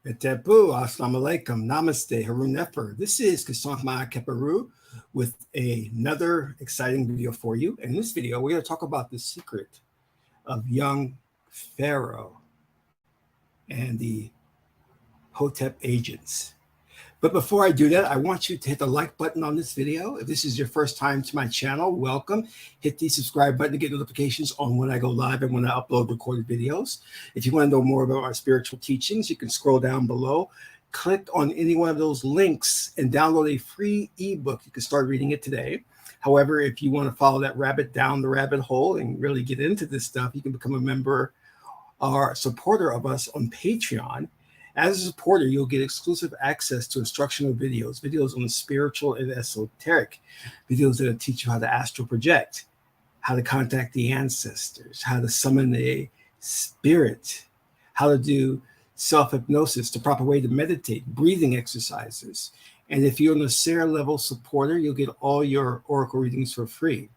Etepu, Assalamu alaikum, Namaste, Harun Nefer. This is Qesankh with another exciting video for you. In this video, we're going to talk about the secret of young Pharaoh and the Hotep agents. But before I do that, I want you to hit the like button on this video. If this is your first time to my channel, welcome. Hit the subscribe button to get notifications on when I go live and when I upload recorded videos. If you want to know more about my spiritual teachings, you can scroll down below, click on any one of those links, and download a free ebook. You can start reading it today. However, if you want to follow that rabbit down the rabbit hole and really get into this stuff, you can become a member or supporter of us on Patreon. As a supporter, you'll get exclusive access to instructional videos on the spiritual and esoteric, videos that'll teach you how to astral project, how to contact the ancestors, how to summon a spirit, how to do self-hypnosis, the proper way to meditate, breathing exercises. And if you're a Sarah level supporter, you'll get all your oracle readings for free.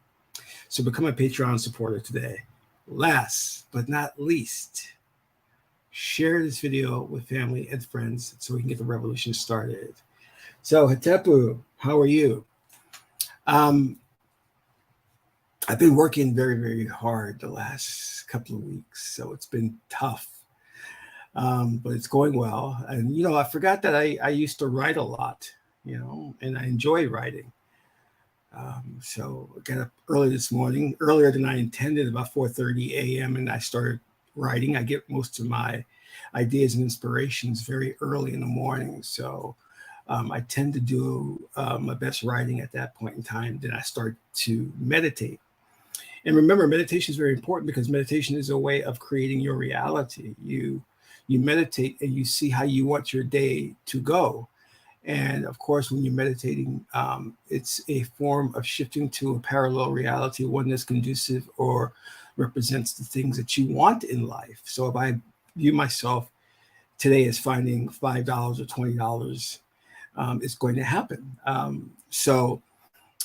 So become a Patreon supporter today. Last but not least, share this video with family and friends so we can get the revolution started. So, Hotepu, how are you? I've been working very, very hard the last couple of weeks, so it's been tough, but it's going well. And, I forgot that I used to write a lot, and I enjoy writing. So I got up early this morning, earlier than I intended, about 4:30 a.m., and I started writing. I get most of my ideas and inspirations very early in the morning. So I tend to do my best writing at that point in time. Then I start to meditate. And remember, meditation is very important because meditation is a way of creating your reality. You meditate and you see how you want your day to go. And of course, when you're meditating, it's a form of shifting to a parallel reality, one that's conducive or represents the things that you want in life. So if I view myself today as finding $5 or $20, it's going to happen. So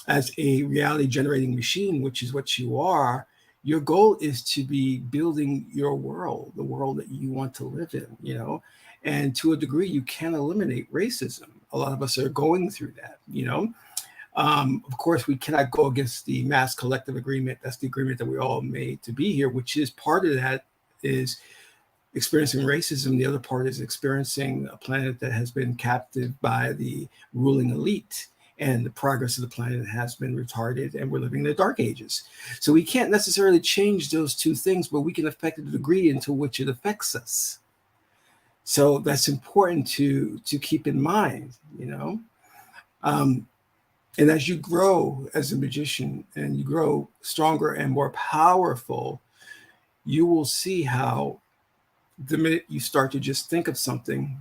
as a reality generating machine, which is what you are, your goal is to be building your world, the world that you want to live in, and to a degree, you can eliminate racism. A lot of us are going through that, Of course, we cannot go against the mass collective agreement. That's the agreement that we all made to be here, which is part of that is experiencing racism. The other part is experiencing a planet that has been captive by the ruling elite, and the progress of the planet has been retarded, and we're living in the dark ages. So we can't necessarily change those two things, but we can affect the degree into which it affects us. So that's important to keep in mind, And as you grow as a magician and you grow stronger and more powerful, you will see how the minute you start to just think of something,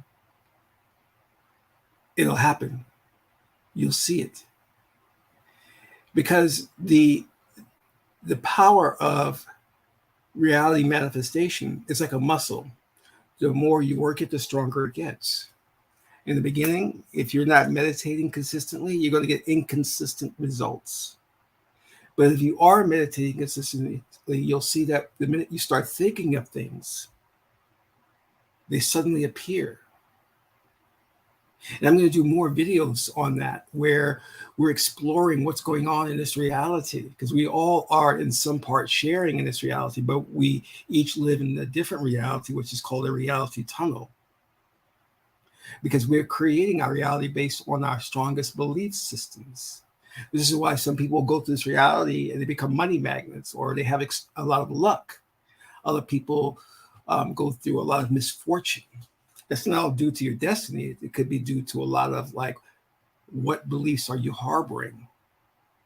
it'll happen. You'll see it. Because the power of reality manifestation is like a muscle. The more you work it, the stronger it gets. In the beginning, if you're not meditating consistently, you're going to get inconsistent results. But if you are meditating consistently, you'll see that the minute you start thinking of things, they suddenly appear. And I'm going to do more videos on that, where we're exploring what's going on in this reality, because we all are in some part sharing in this reality, but we each live in a different reality, which is called a reality tunnel. Because we're creating our reality based on our strongest belief systems. This is why some people go through this reality and they become money magnets, or they have a lot of luck. Other people go through a lot of misfortune. That's not all due to your destiny. It could be due to a lot of what beliefs are you harboring?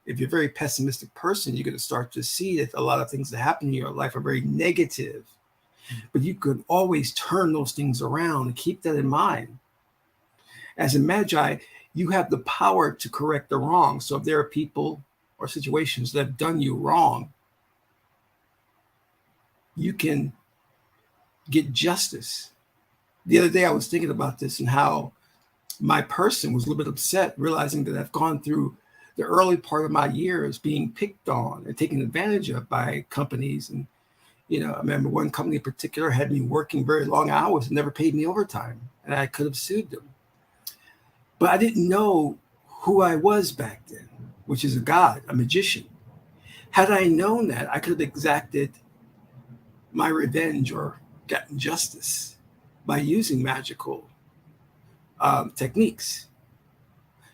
If you're a very pessimistic person, you're going to start to see that a lot of things that happen in your life are very negative. But you could always turn those things around and keep that in mind. As a magi, you have the power to correct the wrong. So if there are people or situations that have done you wrong, you can get justice. The other day I was thinking about this and how my person was a little bit upset, realizing that I've gone through the early part of my years being picked on and taken advantage of by companies and I remember one company in particular had me working very long hours and never paid me overtime, and I could have sued them. But I didn't know who I was back then, which is a god, a magician. Had I known that, I could have exacted my revenge or gotten justice by using magical techniques.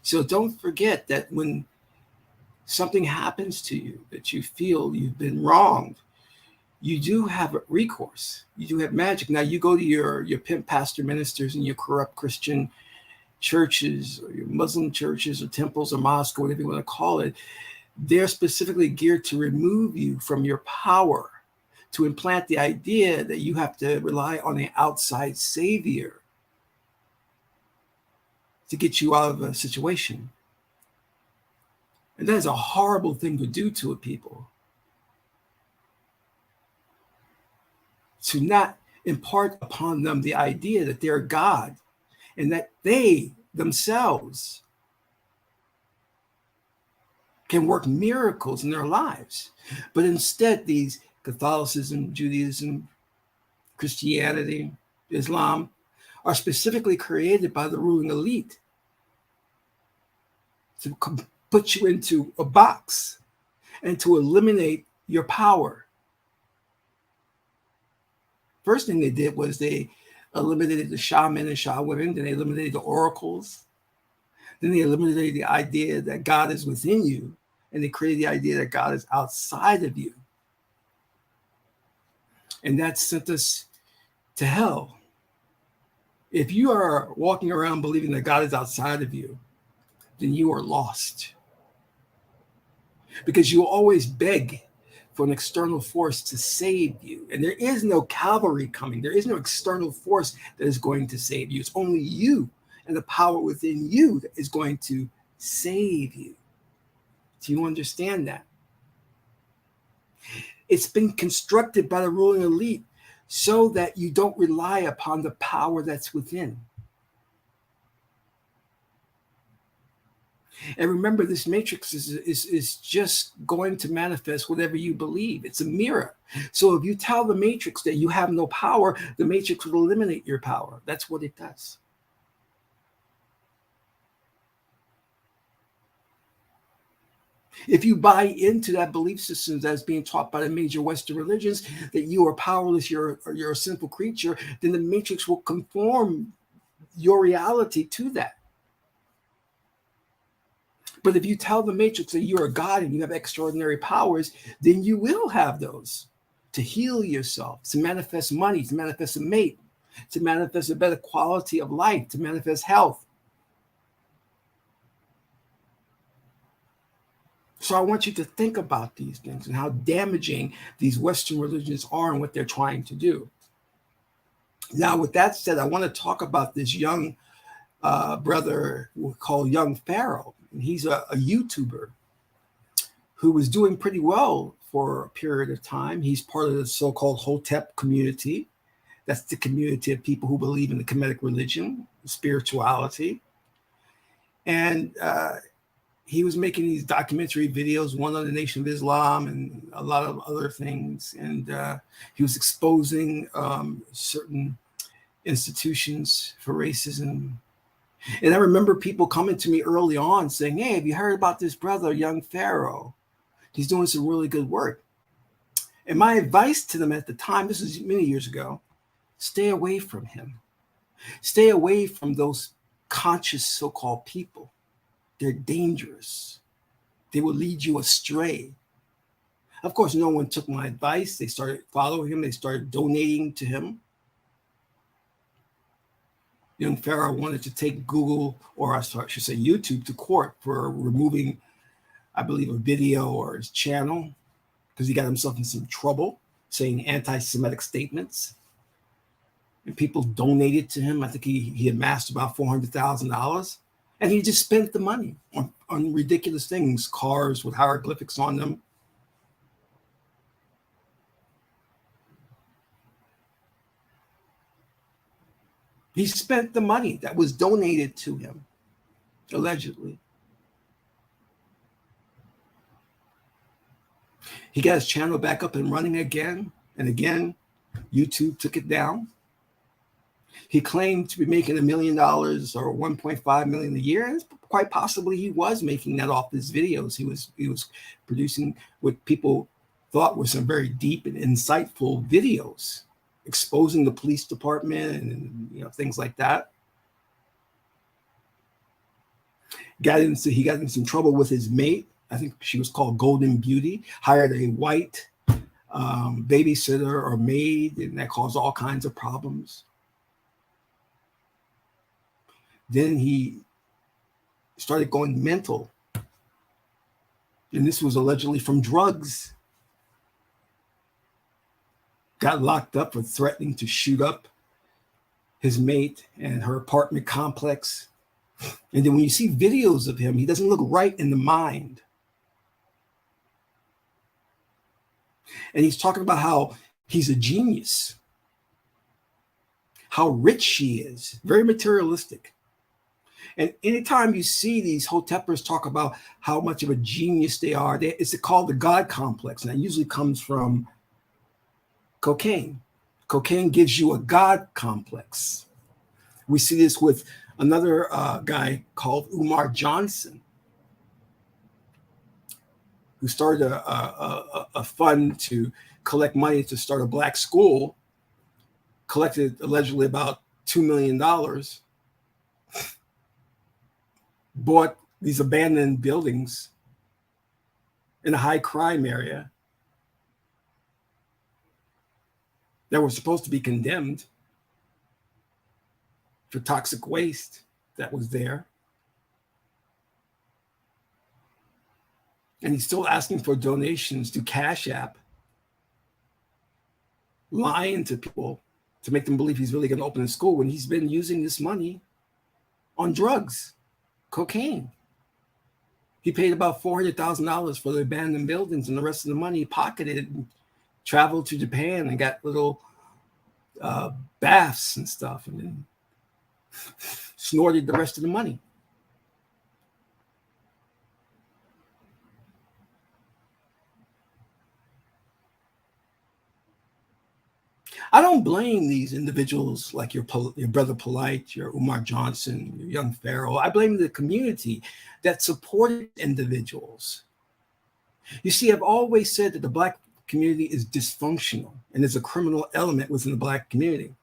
So don't forget that when something happens to you, that you feel you've been wronged, you do have recourse. You do have magic. Now you go to your pimp pastor ministers and your corrupt Christian churches or your Muslim churches or temples or mosques or whatever you want to call it. They're specifically geared to remove you from your power, to implant the idea that you have to rely on an outside savior to get you out of a situation. And that is a horrible thing to do to a people. To not impart upon them the idea that they're God and that they themselves can work miracles in their lives. But instead, these Catholicism, Judaism, Christianity, Islam are specifically created by the ruling elite to put you into a box and to eliminate your power. First thing they did was they eliminated the shaman and shawomen, then they eliminated the oracles, then they eliminated the idea that God is within you, and they created the idea that God is outside of you. And that sent us to hell. If you are walking around believing that God is outside of you, then you are lost. Because you will always beg for an external force to save you. And there is no cavalry coming. There is no external force that is going to save you. It's only you and the power within you that is going to save you. Do you understand that? It's been constructed by the ruling elite so that you don't rely upon the power that's within. And remember, this matrix is just going to manifest whatever you believe. It's a mirror. So if you tell the matrix that you have no power, the matrix will eliminate your power. That's what it does. If you buy into that belief system that's being taught by the major Western religions, that you are powerless, you're a sinful creature, then the matrix will conform your reality to that. But if you tell the matrix that you are God and you have extraordinary powers, then you will have those to heal yourself, to manifest money, to manifest a mate, to manifest a better quality of life, to manifest health. So I want you to think about these things and how damaging these Western religions are and what they're trying to do. Now, with that said, I want to talk about this young brother we'll call young Pharaoh. And he's a YouTuber who was doing pretty well for a period of time. He's part of the so-called Hotep community. That's the community of people who believe in the Kemetic religion, spirituality. And he was making these documentary videos, one on the Nation of Islam and a lot of other things. And he was exposing certain institutions for racism. And I remember people coming to me early on saying, hey, have you heard about this brother, young Pharaoh? He's doing some really good work. And my advice to them at the time, this was many years ago, stay away from him. Stay away from those conscious so-called people. They're dangerous. They will lead you astray. Of course, no one took my advice. They started following him. They started donating to him. Young Pharaoh wanted to take Google, or I should say YouTube, to court for removing, I believe, a video or his channel because he got himself in some trouble saying anti-Semitic statements. And people donated to him. I think he amassed about $400,000. And he just spent the money on ridiculous things, cars with hieroglyphics on them. He spent the money that was donated to him, allegedly. He got his channel back up and running again. And again, YouTube took it down. He claimed to be making $1 million or 1.5 million a year, and quite possibly he was making that off his videos. He was producing what people thought were some very deep and insightful videos, exposing the police department and things like that. He got into some trouble with his mate. I think she was called Golden Beauty. Hired a white babysitter or maid, and that caused all kinds of problems. Then he started going mental. And this was allegedly from drugs. Got locked up for threatening to shoot up his mate and her apartment complex. And then when you see videos of him, he doesn't look right in the mind. And he's talking about how he's a genius, how rich he is, very materialistic. And anytime you see these Hotepers talk about how much of a genius they are, it's called the God complex. And that usually comes from cocaine. Cocaine gives you a God complex. We see this with another guy called Umar Johnson, who started a fund to collect money to start a black school, collected allegedly about $2 million, bought these abandoned buildings in a high crime area that were supposed to be condemned for toxic waste that was there. And he's still asking for donations to CashApp, lying to people to make them believe he's really going to open a school when he's been using this money on drugs, cocaine. He paid about $400,000 for the abandoned buildings, and the rest of the money he pocketed and traveled to Japan and got little baths and stuff, and then snorted the rest of the money. I don't blame these individuals like your brother Polite, your Umar Johnson, your young Pharaoh. I blame the community that supported individuals. You see, I've always said that the Black community is dysfunctional and there's a criminal element within the Black community.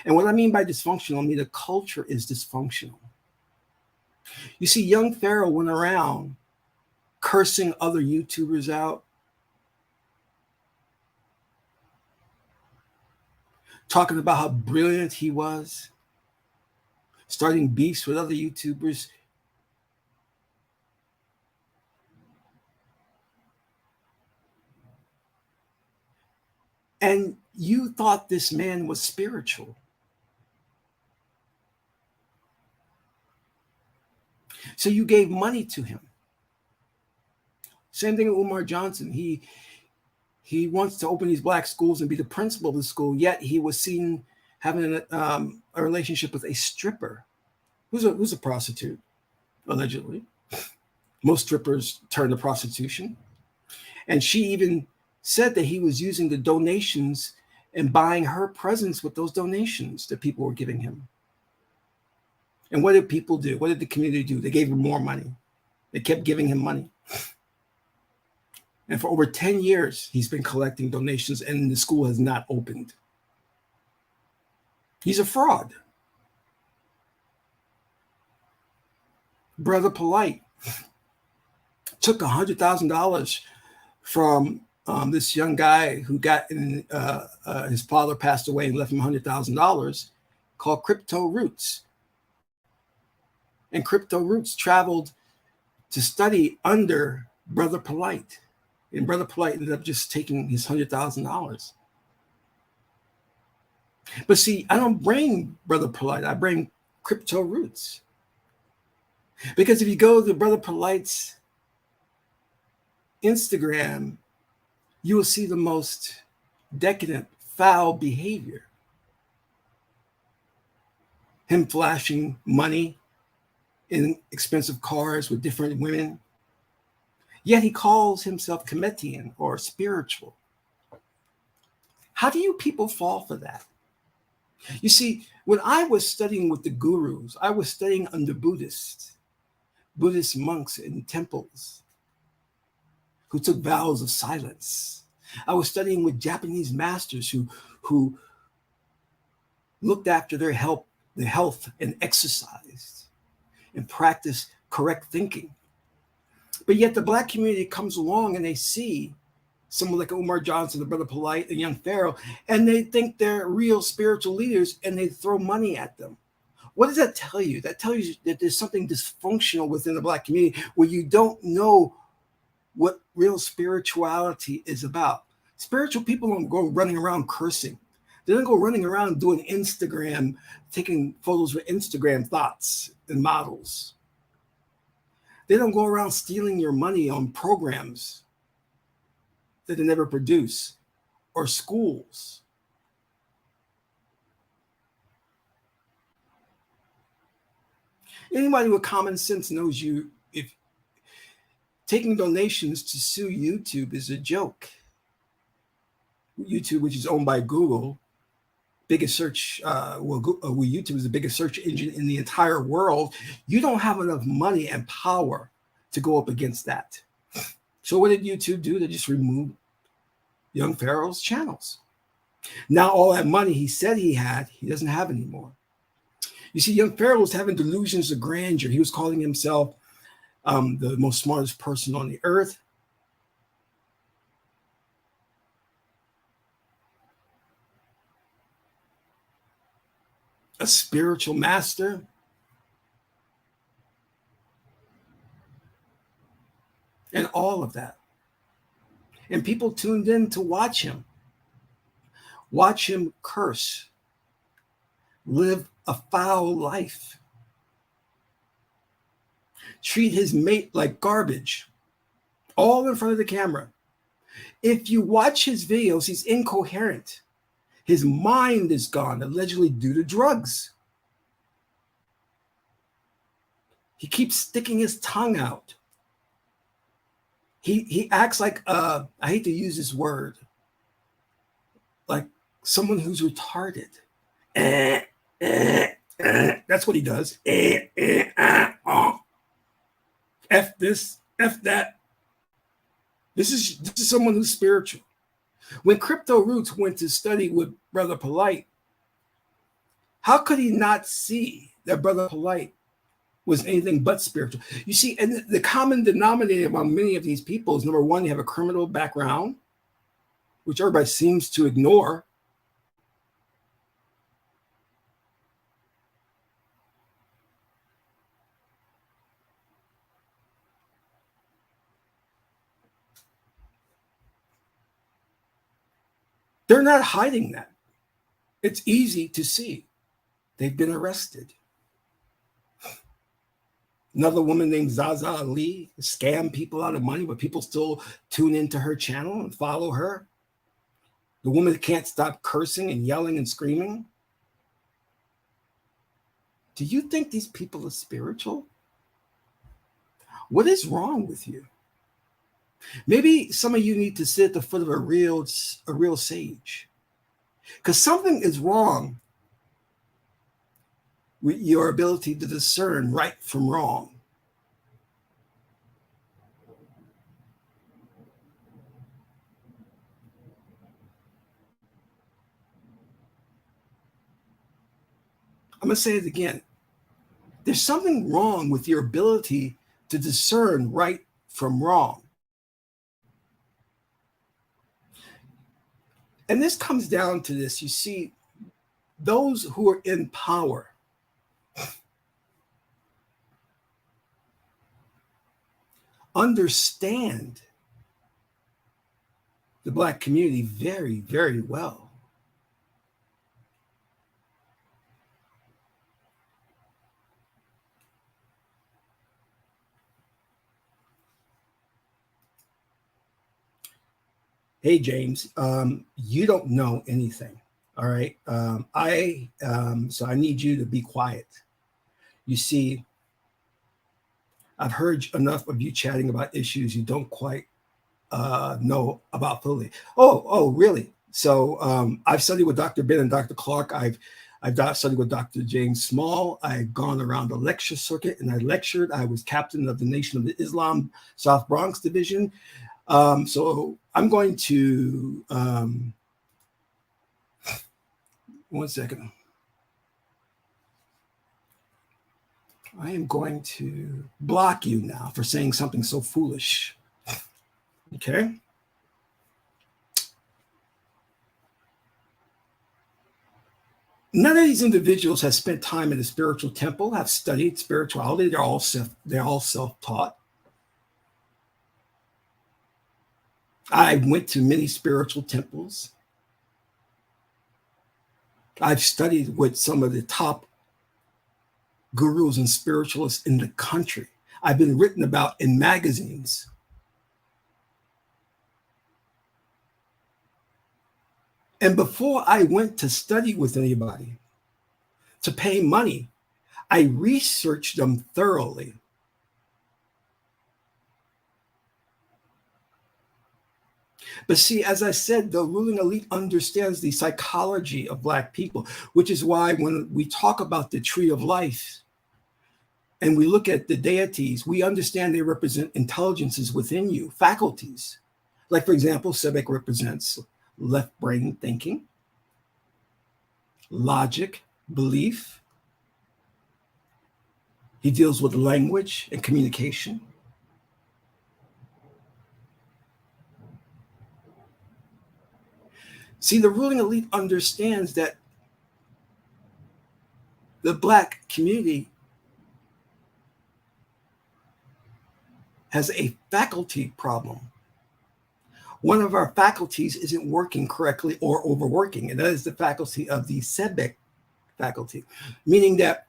And what I mean by dysfunctional, I mean the culture is dysfunctional. You see, young Pharaoh went around cursing other YouTubers out, talking about how brilliant he was, starting beefs with other YouTubers. And you thought this man was spiritual. So you gave money to him. Same thing with Umar Johnson. He wants to open these Black schools and be the principal of the school, yet he was seen having a relationship with a stripper who's a prostitute, allegedly. Most strippers turn to prostitution. And she even said that he was using the donations and buying her presents with those donations that people were giving him. And what did people do? What did the community do? They gave him more money. They kept giving him money. And for over 10 years, he's been collecting donations and the school has not opened. He's a fraud. Brother Polite took $100,000 from this young guy who got in, his father passed away and left him $100,000, called Crypto Roots. And Crypto Roots traveled to study under Brother Polite. And Brother Polite ended up just taking his $100,000. But see, I don't blame Brother Polite. I blame Crypto Roots. Because if you go to Brother Polite's Instagram, you will see the most decadent, foul behavior. Him flashing money in expensive cars with different women. Yet he calls himself Cometian or spiritual. How do you people fall for that? You see, when I was studying with the gurus, I was studying under Buddhist monks in temples who took vows of silence. I was studying with Japanese masters who looked after their health and exercised and practiced correct thinking. But yet the Black community comes along and they see someone like Umar Johnson, the Brother Polite, and young Pharaoh, and they think they're real spiritual leaders and they throw money at them. What does that tell you? That tells you that there's something dysfunctional within the Black community where you don't know what real spirituality is about. Spiritual people don't go running around cursing. They don't go running around doing Instagram, taking photos with Instagram thoughts and models. They don't go around stealing your money on programs that they never produce or schools. Anybody with common sense knows if taking donations to sue YouTube is a joke. YouTube, which is owned by Google, biggest search, YouTube is the biggest search engine in the entire world. You don't have enough money and power to go up against that. So what did YouTube do? They just removed young Pharaoh's channels. Now all that money he said he had, he doesn't have anymore. You see, young Pharaoh was having delusions of grandeur. He was calling himself the most smartest person on the earth. A spiritual master. And all of that. And people tuned in to watch him curse, live a foul life, treat his mate like garbage, all in front of the camera. If you watch his videos, he's incoherent. His mind is gone, allegedly due to drugs. He keeps sticking his tongue out. He acts like, I hate to use this word, like someone who's retarded. That's what he does. F this, F that. This is someone who's spiritual. When Crypto Roots went to study with Brother Polite, how could he not see that Brother Polite was anything but spiritual? You see, and the common denominator among many of these people is, number one, they have a criminal background, which everybody seems to ignore. They're not hiding that. It's easy to see. They've been arrested. Another woman named Zaza Ali scammed people out of money, but people still tune into her channel and follow her. The woman that can't stop cursing and yelling and screaming. Do you think these people are spiritual? What is wrong with you? Maybe some of you need to sit at the foot of a real sage, because something is wrong with your ability to discern right from wrong. I'm going to say it again. There's something wrong with your ability to discern right from wrong. And this comes down to this. You see, those who are in power understand the Black community very, very well. Hey, James, you don't know anything. All right. So I need you to be quiet. You see, I've heard enough of you chatting about issues you don't quite know about fully. Oh, really? So I've studied with Dr. Ben and Dr. Clark. I've studied with Dr. James Small. I've gone around the lecture circuit and I lectured. I was captain of the Nation of Islam South Bronx Division. So I'm going to, one second. I am going to block you now for saying something so foolish. Okay. None of these individuals have spent time in the spiritual temple, have studied spirituality. They're all self-taught. I went to many spiritual temples. I've studied with some of the top gurus and spiritualists in the country. I've been written about in magazines. And before I went to study with anybody, to pay money, I researched them thoroughly. But see, as I said, the ruling elite understands the psychology of Black people, which is why when we talk about the tree of life and we look at the deities, we understand they represent intelligences within you, faculties. Like, for example, Sebek represents left brain thinking, logic, belief. He deals with language and communication. See, the ruling elite understands that the Black community has a faculty problem. One of our faculties isn't working correctly or overworking, and that is the faculty of the Sebek faculty, meaning that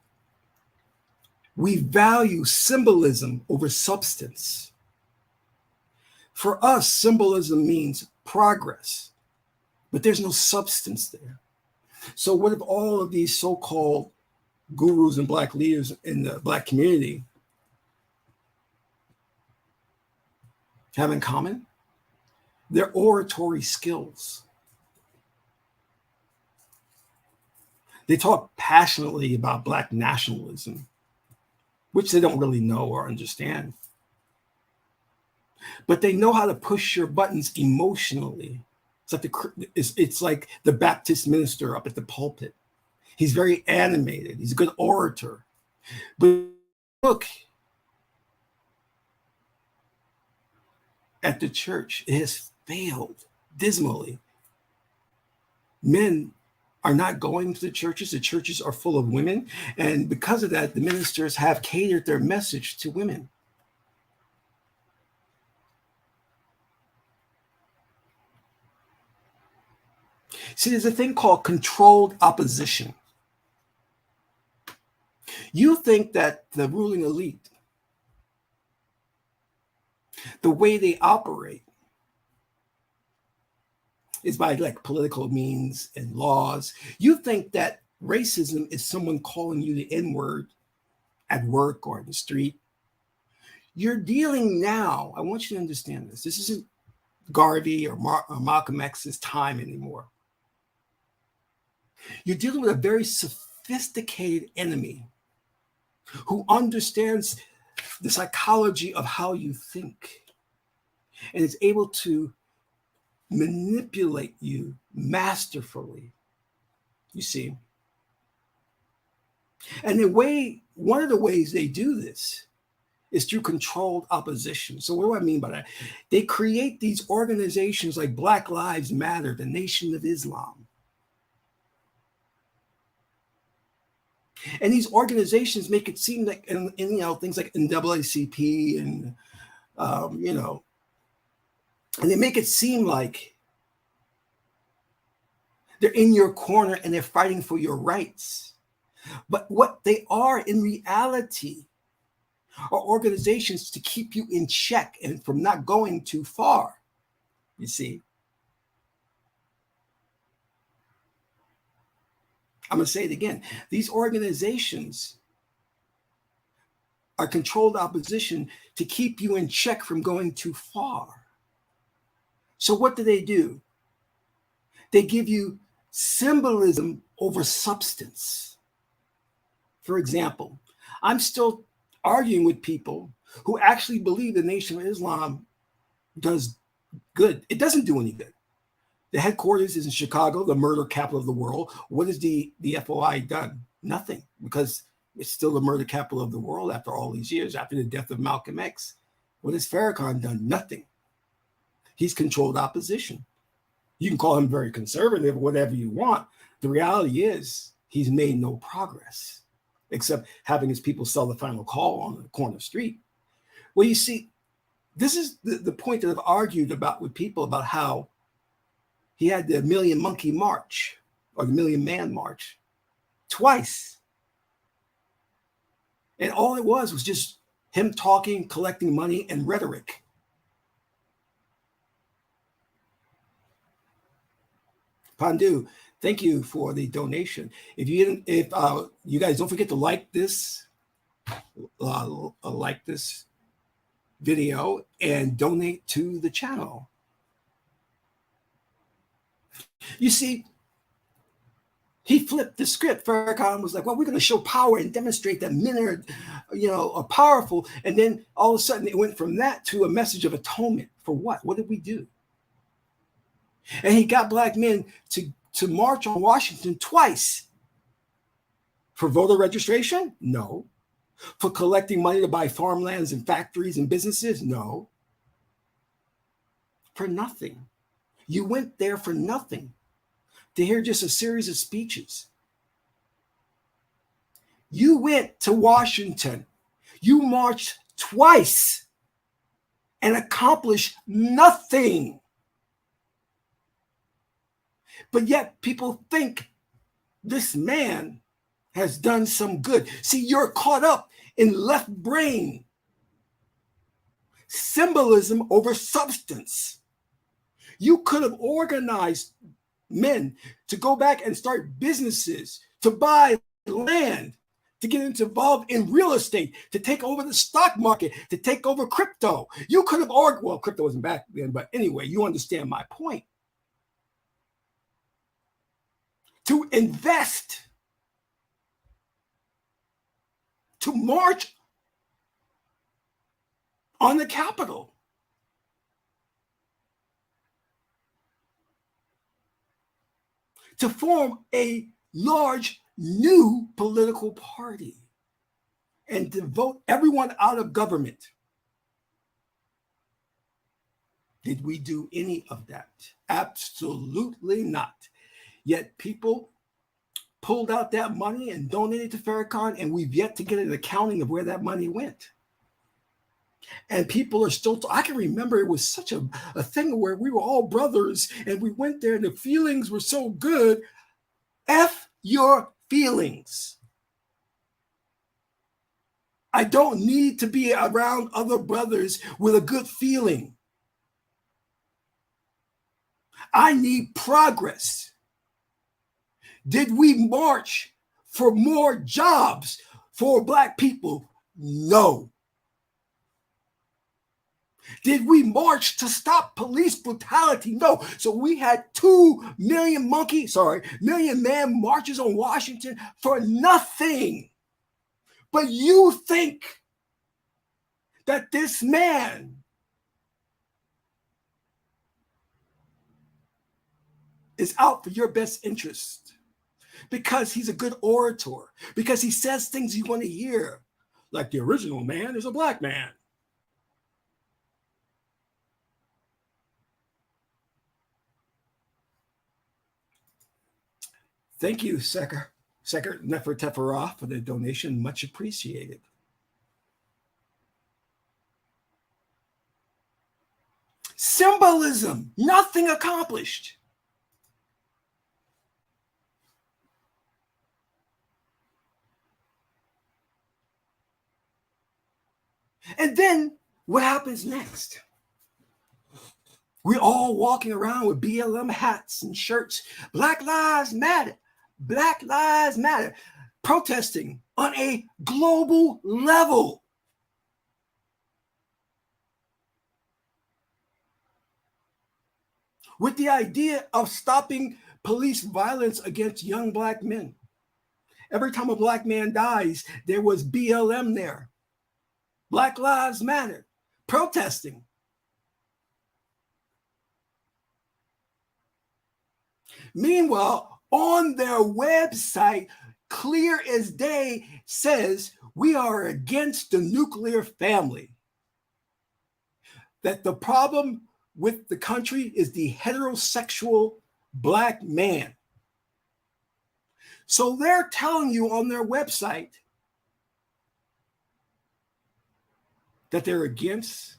we value symbolism over substance. For us, symbolism means progress, but there's no substance there. So what if all of these so-called gurus and Black leaders in the Black community have in common? Their oratory skills. They talk passionately about Black nationalism, which they don't really know or understand. But they know how to push your buttons emotionally. It's like the Baptist minister up at the pulpit. He's very animated. He's a good orator. But look at the church. It has failed dismally. Men are not going to the churches. The churches are full of women. And because of that, the ministers have catered their message to women. See, there's a thing called controlled opposition. You think that the ruling elite, the way they operate, is by like political means and laws. You think that racism is someone calling you the N-word at work or in the street. You're dealing now, I want you to understand this. This isn't Garvey or Malcolm X's time anymore. You're dealing with a very sophisticated enemy who understands the psychology of how you think and is able to manipulate you masterfully, you see. And one of the ways they do this is through controlled opposition. So what do I mean by that? They create these organizations like Black Lives Matter, the Nation of Islam. And these organizations make it seem like, and things like NAACP and, and they make it seem like they're in your corner and they're fighting for your rights. But what they are in reality are organizations to keep you in check and from not going too far, you see. I'm going to say it again. These organizations are controlled opposition to keep you in check from going too far. So what do? They give you symbolism over substance. For example, I'm still arguing with people who actually believe the Nation of Islam does good. It doesn't do any good. The headquarters is in Chicago, the murder capital of the world. What has the FOI done? Nothing, because it's still the murder capital of the world after all these years, after the death of Malcolm X. What has Farrakhan done? Nothing. He's controlled opposition. You can call him very conservative, whatever you want. The reality is he's made no progress, except having his people sell the final call on the corner street. Well, you see, this is the point that I've argued about with people about how he had the Million Monkey March or the Million Man March twice. And all it was just him talking, collecting money, and rhetoric. Pandu, thank you for the donation. If you guys don't forget to like this video and donate to the channel. You see, he flipped the script. Farrakhan was like, well, we're going to show power and demonstrate that men are powerful. And then all of a sudden it went from that to a message of atonement. For what? What did we do? And he got black men to march on Washington twice. For voter registration? No. For collecting money to buy farmlands and factories and businesses? No. For nothing. You went there for nothing. To hear just a series of speeches. You went to Washington. You marched twice and accomplished nothing. But yet people think this man has done some good. See, you're caught up in left brain. Symbolism over substance. You could have organized men to go back and start businesses, to buy land, to get involved in real estate, to take over the stock market, to take over crypto. You could have well, crypto wasn't back then, but anyway, you understand my point. To invest, to march on the Capitol. To form a large new political party and to vote everyone out of government. Did we do any of that? Absolutely not. Yet people pulled out that money and donated to Farrakhan, and we've yet to get an accounting of where that money went. And people are still, I can remember it was such a thing where we were all brothers and we went there and the feelings were so good. F your feelings. I don't need to be around other brothers with a good feeling. I need progress. Did we march for more jobs for black people? No. Did we march to stop police brutality? No. So we had 2 million million man marches on Washington for nothing. But you think that this man is out for your best interest because he's a good orator, because he says things you want to hear, like the original man is a black man. Thank you, Seker Nefertefera, for the donation. Much appreciated. Symbolism, nothing accomplished. And then what happens next? We're all walking around with BLM hats and shirts. Black Lives Matter. Black Lives Matter. Protesting on a global level. with the idea of stopping police violence against young black men. Every time a black man dies, there was BLM there. Black Lives Matter, protesting. Meanwhile, on their website, clear as day, says we are against the nuclear family. That the problem with the country is the heterosexual black man. So they're telling you on their website that they're against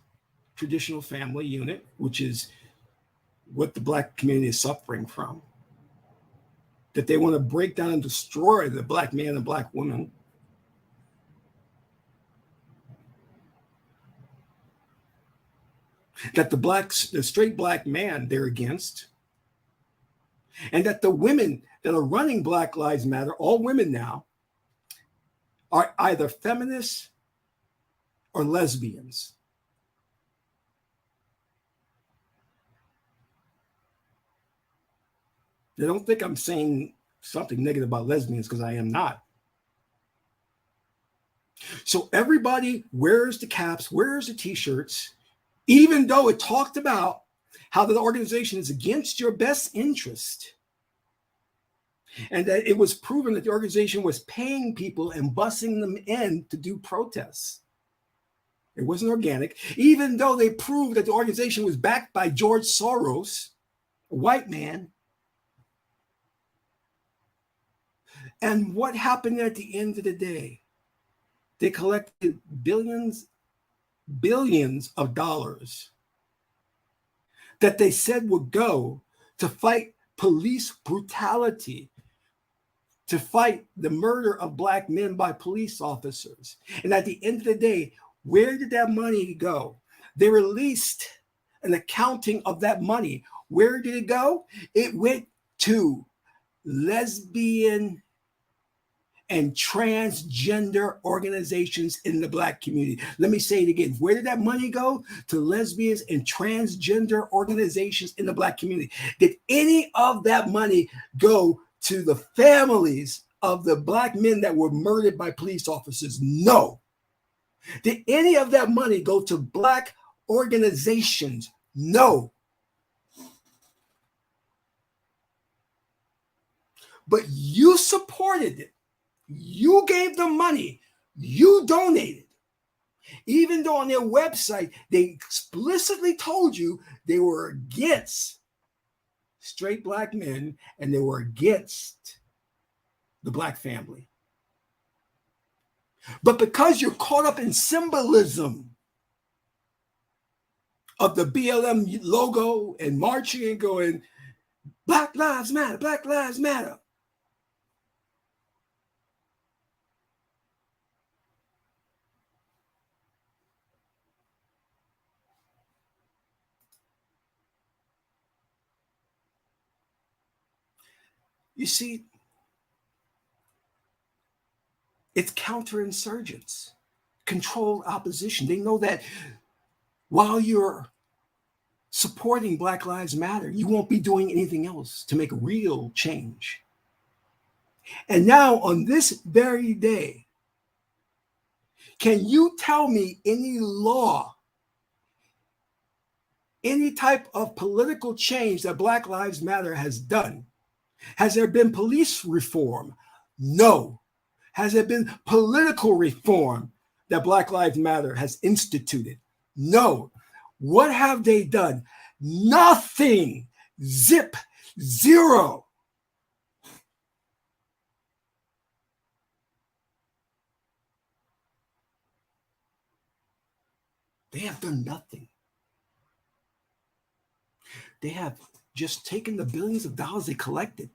traditional family unit, which is what the black community is suffering from. That they want to break down and destroy the black man and black woman. That the straight black man they're against. And that the women that are running Black Lives Matter, all women now, are either feminists or lesbians. They don't think I'm saying something negative about lesbians, because I am not. So everybody wears the caps, wears the t-shirts, even though it talked about how the organization is against your best interest. And that it was proven that the organization was paying people and busing them in to do protests. It wasn't organic, even though they proved that the organization was backed by George Soros, a white man. And what happened at the end of the day? They collected billions of dollars that they said would go to fight police brutality, to fight the murder of black men by police officers. And at the end of the day, where did that money go? They released an accounting of that money. Where did it go? It went to lesbian and transgender organizations in the black community. Let me say it again. Where did that money go? To lesbians and transgender organizations in the black community. Did any of that money go to the families of the black men that were murdered by police officers? No. Did any of that money go to black organizations? No. But you supported it. You gave them money. You donated. Even though on their website, they explicitly told you they were against straight black men and they were against the black family. But because you're caught up in symbolism of the BLM logo and marching and going, Black Lives Matter, Black Lives Matter. You see, it's counterinsurgents, controlled opposition. They know that while you're supporting Black Lives Matter, you won't be doing anything else to make real change. And now on this very day, can you tell me any law, any type of political change that Black Lives Matter has done? Has there been police reform? No. Has there been political reform that Black Lives Matter has instituted? No. What have they done? Nothing. Zip. Zero. They have done nothing. They have just taken the billions of dollars they collected.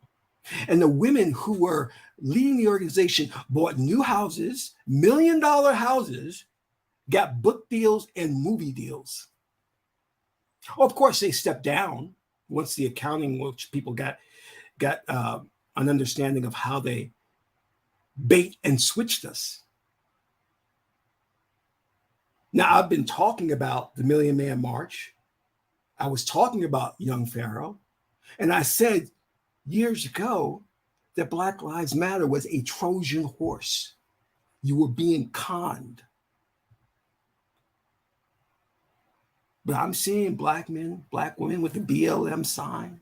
And the women who were leading the organization bought new houses, $1 million houses, got book deals and movie deals. Of course, they stepped down once the accounting, which people got an understanding of how they bait and switched us. Now, I've been talking about the Million Man March I was talking about young Pharaoh, and I said years ago that Black Lives Matter was a Trojan horse. You were being conned. But I'm seeing black men, black women with the BLM sign.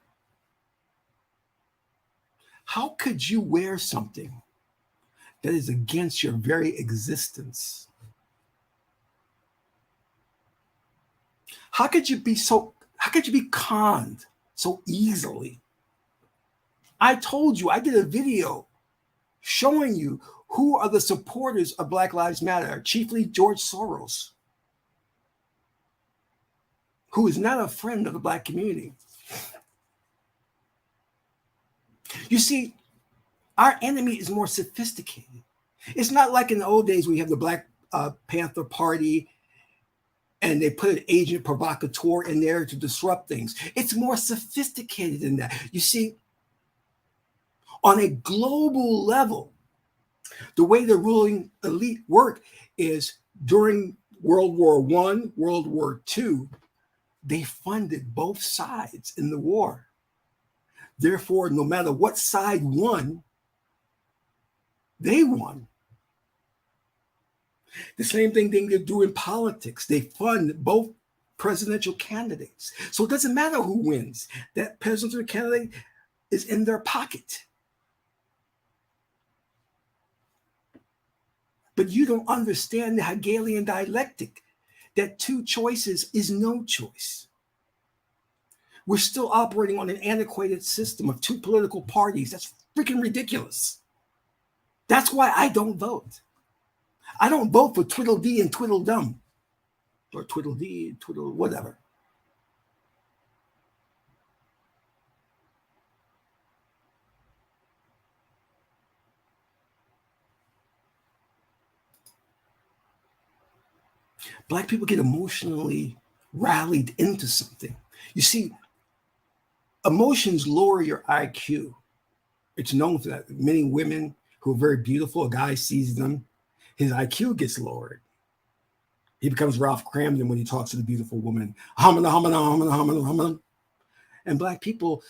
How could you wear something that is against your very existence? How could you be conned so easily? I told you, I did a video showing you who are the supporters of Black Lives Matter, chiefly George Soros, who is not a friend of the Black community. You see, our enemy is more sophisticated. It's not like in the old days where you have the Black Panther Party and they put an agent provocateur in there to disrupt things. It's more sophisticated than that. You see, on a global level, the way the ruling elite work is during World War I, World War II, they funded both sides in the war. Therefore, no matter what side won, they won. The same thing they do in politics. They fund both presidential candidates. So it doesn't matter who wins. That presidential candidate is in their pocket. But you don't understand the Hegelian dialectic, that two choices is no choice. We're still operating on an antiquated system of two political parties. That's freaking ridiculous. That's why I don't vote. I don't vote for Twiddledee and Twiddledum, or Twiddledee and Twiddle whatever. Black people get emotionally rallied into something. You see, emotions lower your IQ. It's known for that. Many women who are very beautiful, a guy sees them, his IQ gets lowered. He becomes Ralph Cramden when he talks to the beautiful woman. Hamana, hamana, hamana, hamana, hamana. And Black people,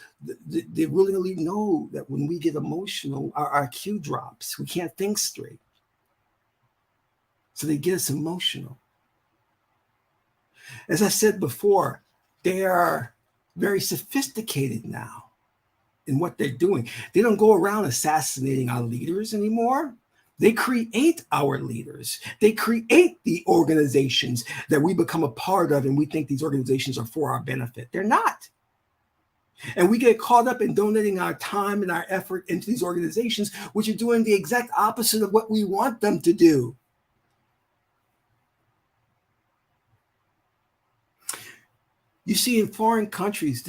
they really know that when we get emotional, our IQ drops. We can't think straight. So they get us emotional. As I said before, they are very sophisticated now in what they're doing. They don't go around assassinating our leaders anymore. They create our leaders. They create the organizations that we become a part of, and we think these organizations are for our benefit. They're not. And we get caught up in donating our time and our effort into these organizations, which are doing the exact opposite of what we want them to do. You see, in foreign countries,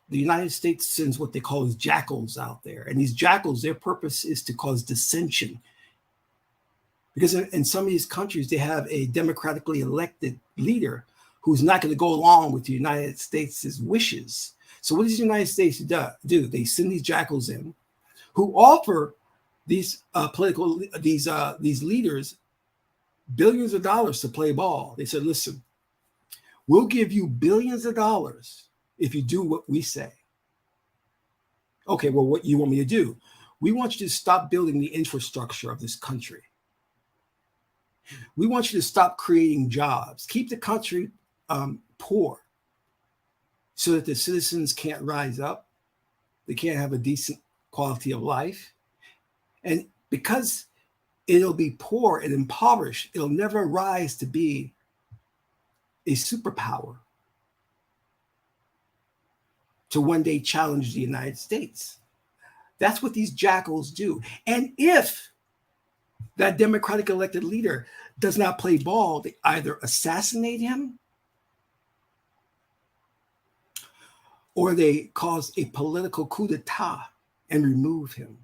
the United States sends what they call as jackals out there. And these jackals, their purpose is to cause dissension. Because in some of these countries, they have a democratically elected leader who's not going to go along with the United States' wishes. So what does the United States do? They send these jackals in who offer these these leaders billions of dollars to play ball. They said, listen, we'll give you billions of dollars if you do what we say. Okay, well, what you want me to do? We want you to stop building the infrastructure of this country. We want you to stop creating jobs, keep the country poor so that the citizens can't rise up. They can't have a decent quality of life. And because it'll be poor and impoverished, it'll never rise to be a superpower to one day challenge the United States. That's what these jackals do. And if that democratic elected leader does not play ball, they either assassinate him or they cause a political coup d'etat and remove him.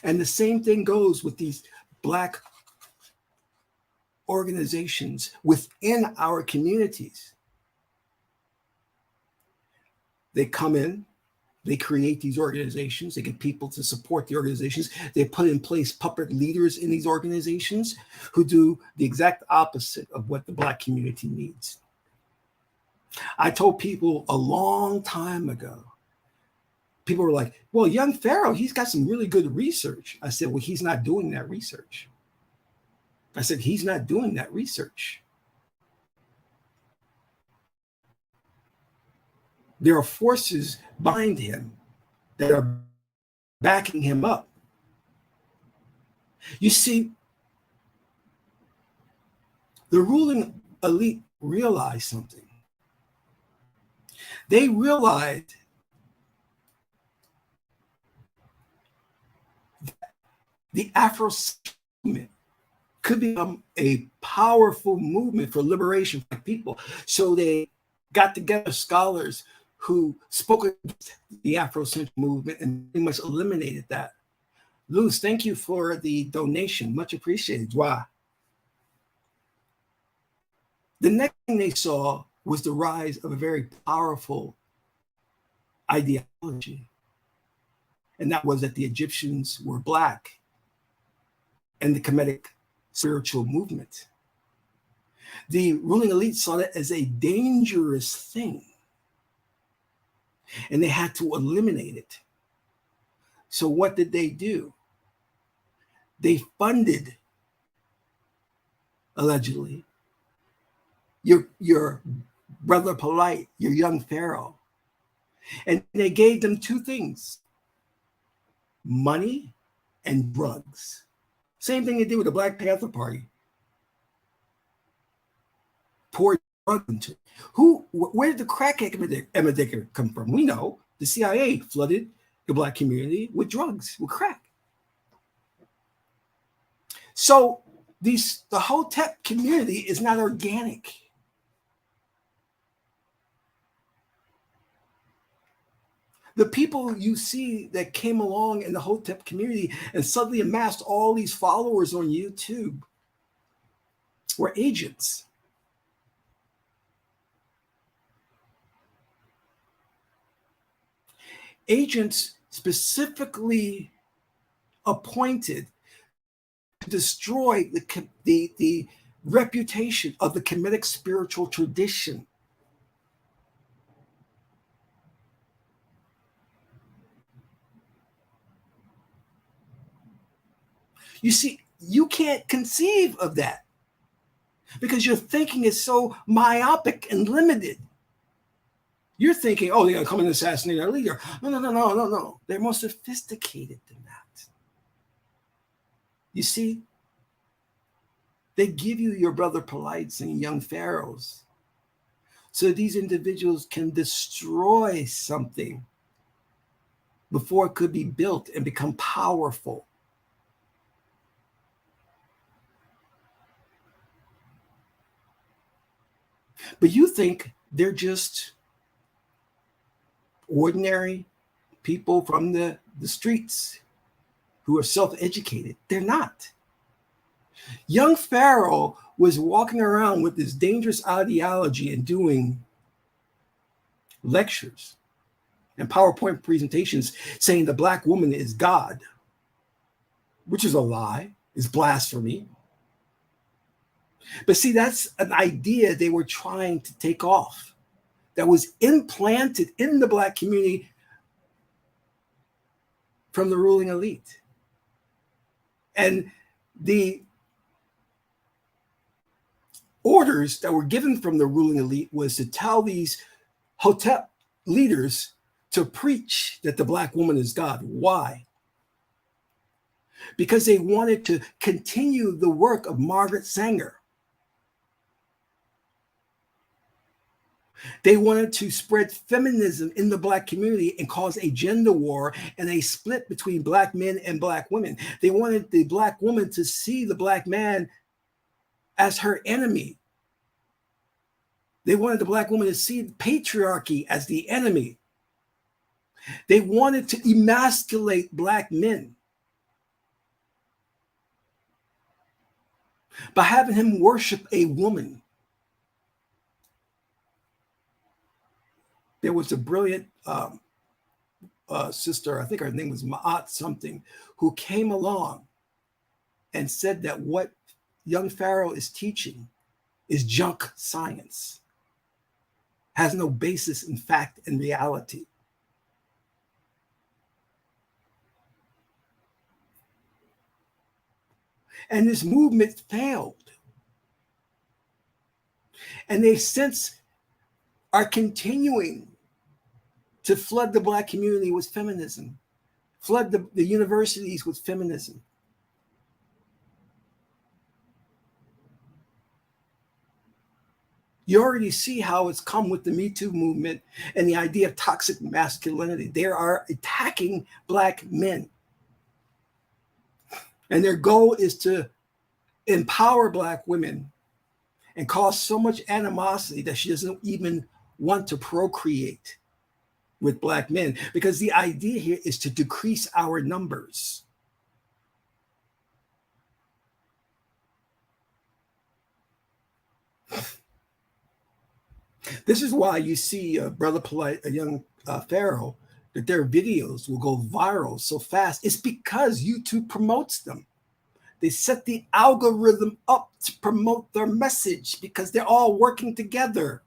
And the same thing goes with these Black organizations within our communities. They come in, They create these organizations. They get people to support the organizations. They put in place puppet leaders in these organizations who do the exact opposite of what the Black community needs. I told people a long time ago, people were like, well, young Pharaoh, he's got some really good research. I said, well, he's not doing that research. I said, he's not doing that research. There are forces behind him that are backing him up. You see, the ruling elite realized something. They realized that the Afro movement could become a powerful movement for liberation for people. So they got together scholars who spoke against the Afrocentric movement and pretty much eliminated that. Luz, thank you for the donation. Much appreciated. Wow. The next thing they saw was the rise of a very powerful ideology. And that was that the Egyptians were Black and the Kemetic spiritual movement. The ruling elite saw that as a dangerous thing, and they had to eliminate it. So what did they do? They funded, allegedly, your brother Polite, your young Pharaoh. And they gave them two things: money and drugs. Same thing they did with the Black Panther Party. Poured drugs into it. Where did the crack epidemic come from? We know the CIA flooded the Black community with drugs, with crack. So the Hotep community is not organic. The people you see that came along in the Hotep community and suddenly amassed all these followers on YouTube were agents. Agents specifically appointed to destroy the reputation of the Kemetic spiritual tradition. You see, you can't conceive of that because your thinking is so myopic and limited. You're thinking, oh, they're going to come and assassinate our leader. No. They're more sophisticated than that. You see, they give you your brother Polites and young pharaohs so these individuals can destroy something before it could be built and become powerful. But you think they're just ordinary people from the streets who are self-educated. They're not. Young Pharaoh was walking around with this dangerous ideology and doing lectures and PowerPoint presentations saying the Black woman is God, which is a lie, is blasphemy. But see, that's an idea they were trying to take off that was implanted in the Black community from the ruling elite. And the orders that were given from the ruling elite was to tell these Hotep leaders to preach that the Black woman is God. Why? Because they wanted to continue the work of Margaret Sanger. They wanted to spread feminism in the Black community and cause a gender war and a split between Black men and Black women. They wanted the Black woman to see the Black man as her enemy. They wanted the Black woman to see patriarchy as the enemy. They wanted to emasculate Black men by having him worship a woman. There was a brilliant sister, I think her name was Ma'at something, who came along and said that what young Pharaoh is teaching is junk science, has no basis in fact and reality. And this movement failed. And they since are continuing to flood the Black community with feminism, flood the universities with feminism. You already see how it's come with the Me Too movement and the idea of toxic masculinity. They are attacking Black men. And their goal is to empower Black women and cause so much animosity that she doesn't even want to procreate with Black men, because the idea here is to decrease our numbers. This is why you see Brother Polite, a young Pharaoh, that their videos will go viral so fast. It's because YouTube promotes them. They set the algorithm up to promote their message because they're all working together.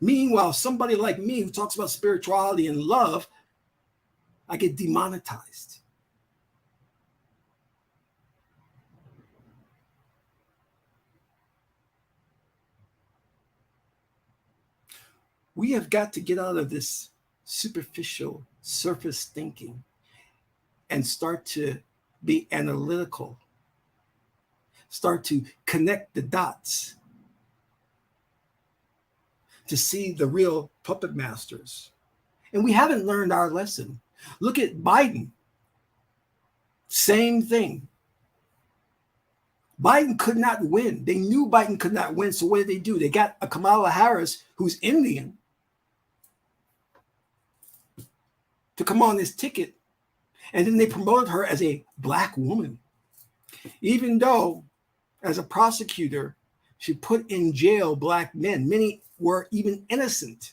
Meanwhile, somebody like me who talks about spirituality and love, I get demonetized. We have got to get out of this superficial surface thinking and start to be analytical, start to connect the dots to see the real puppet masters. And we haven't learned our lesson. Look at Biden. Same thing. Biden could not win. They knew Biden could not win. So what did they do? They got a Kamala Harris who's Indian to come on this ticket. And then they promoted her as a Black woman. Even though, as a prosecutor, she put in jail Black men. Many were even innocent.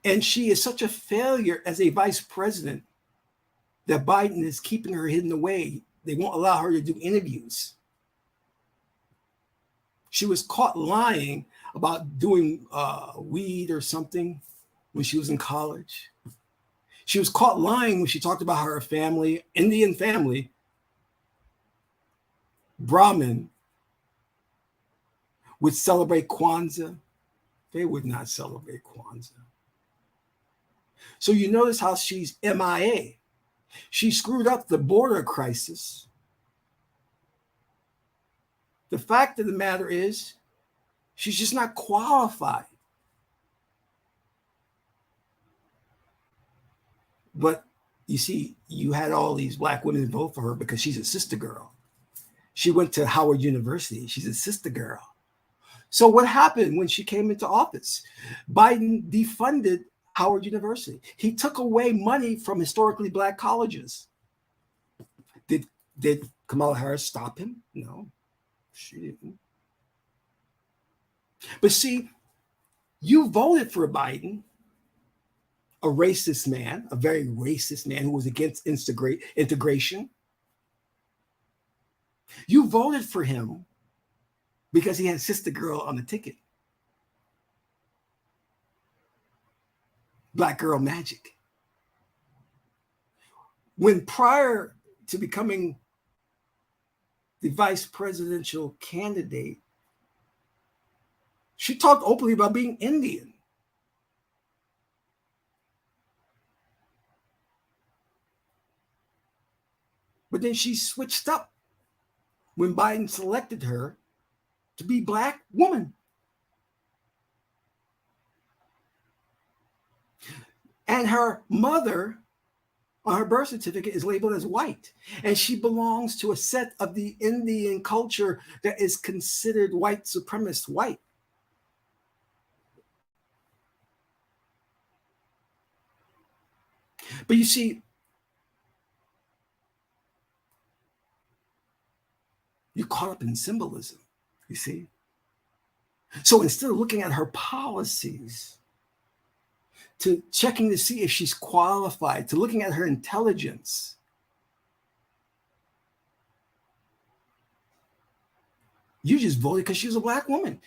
And she is such a failure as a vice president that Biden is keeping her hidden away. They won't allow her to do interviews. She was caught lying about doing weed or something when she was in college. She was caught lying when she talked about her family, Indian family, Brahmin, would celebrate Kwanzaa. They would not celebrate Kwanzaa. So you notice how she's MIA. She screwed up the border crisis. The fact of the matter is, she's just not qualified. But you see, you had all these Black women vote for her because she's a sister girl. She went to Howard University. She's a sister girl. So what happened when she came into office? Biden defunded Howard University. He took away money from historically Black colleges. Did Kamala Harris stop him? No, she didn't. But see, you voted for Biden, a racist man, a very racist man who was against integration. You voted for him because he had sister girl on the ticket. Black girl magic. When prior to becoming the vice presidential candidate, she talked openly about being Indian. But then she switched up when Biden selected her to be Black woman. And her mother on her birth certificate is labeled as white. And she belongs to a set of the Indian culture that is considered white supremacist white. But you see, you're caught up in symbolism, you see? So instead of looking at her policies, to checking to see if she's qualified, to looking at her intelligence, you just voted because she was a black woman.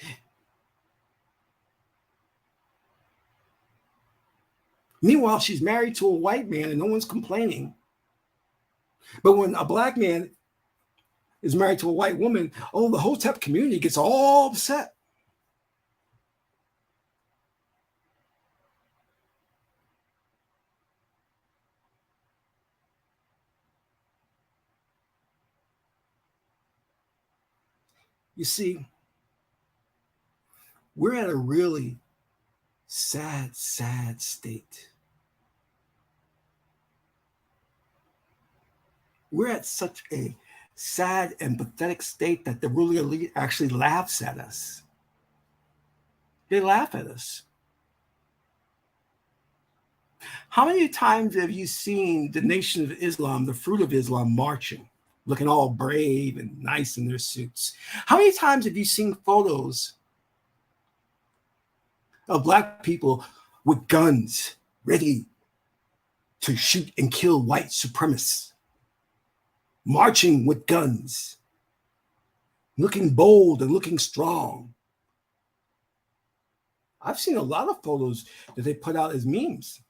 Meanwhile, she's married to a white man and no one's complaining. But when a black man is married to a white woman, oh, the Hotep community gets all upset. You see, we're at a really sad, sad state. We're at such a sad and pathetic state that the ruling elite actually laughs at us. They laugh at us. How many times have you seen the Nation of Islam, the Fruit of Islam, marching, looking all brave and nice in their suits? How many times have you seen photos of black people with guns ready to shoot and kill white supremacists, marching with guns, looking bold and looking strong? I've seen a lot of photos that they put out as memes.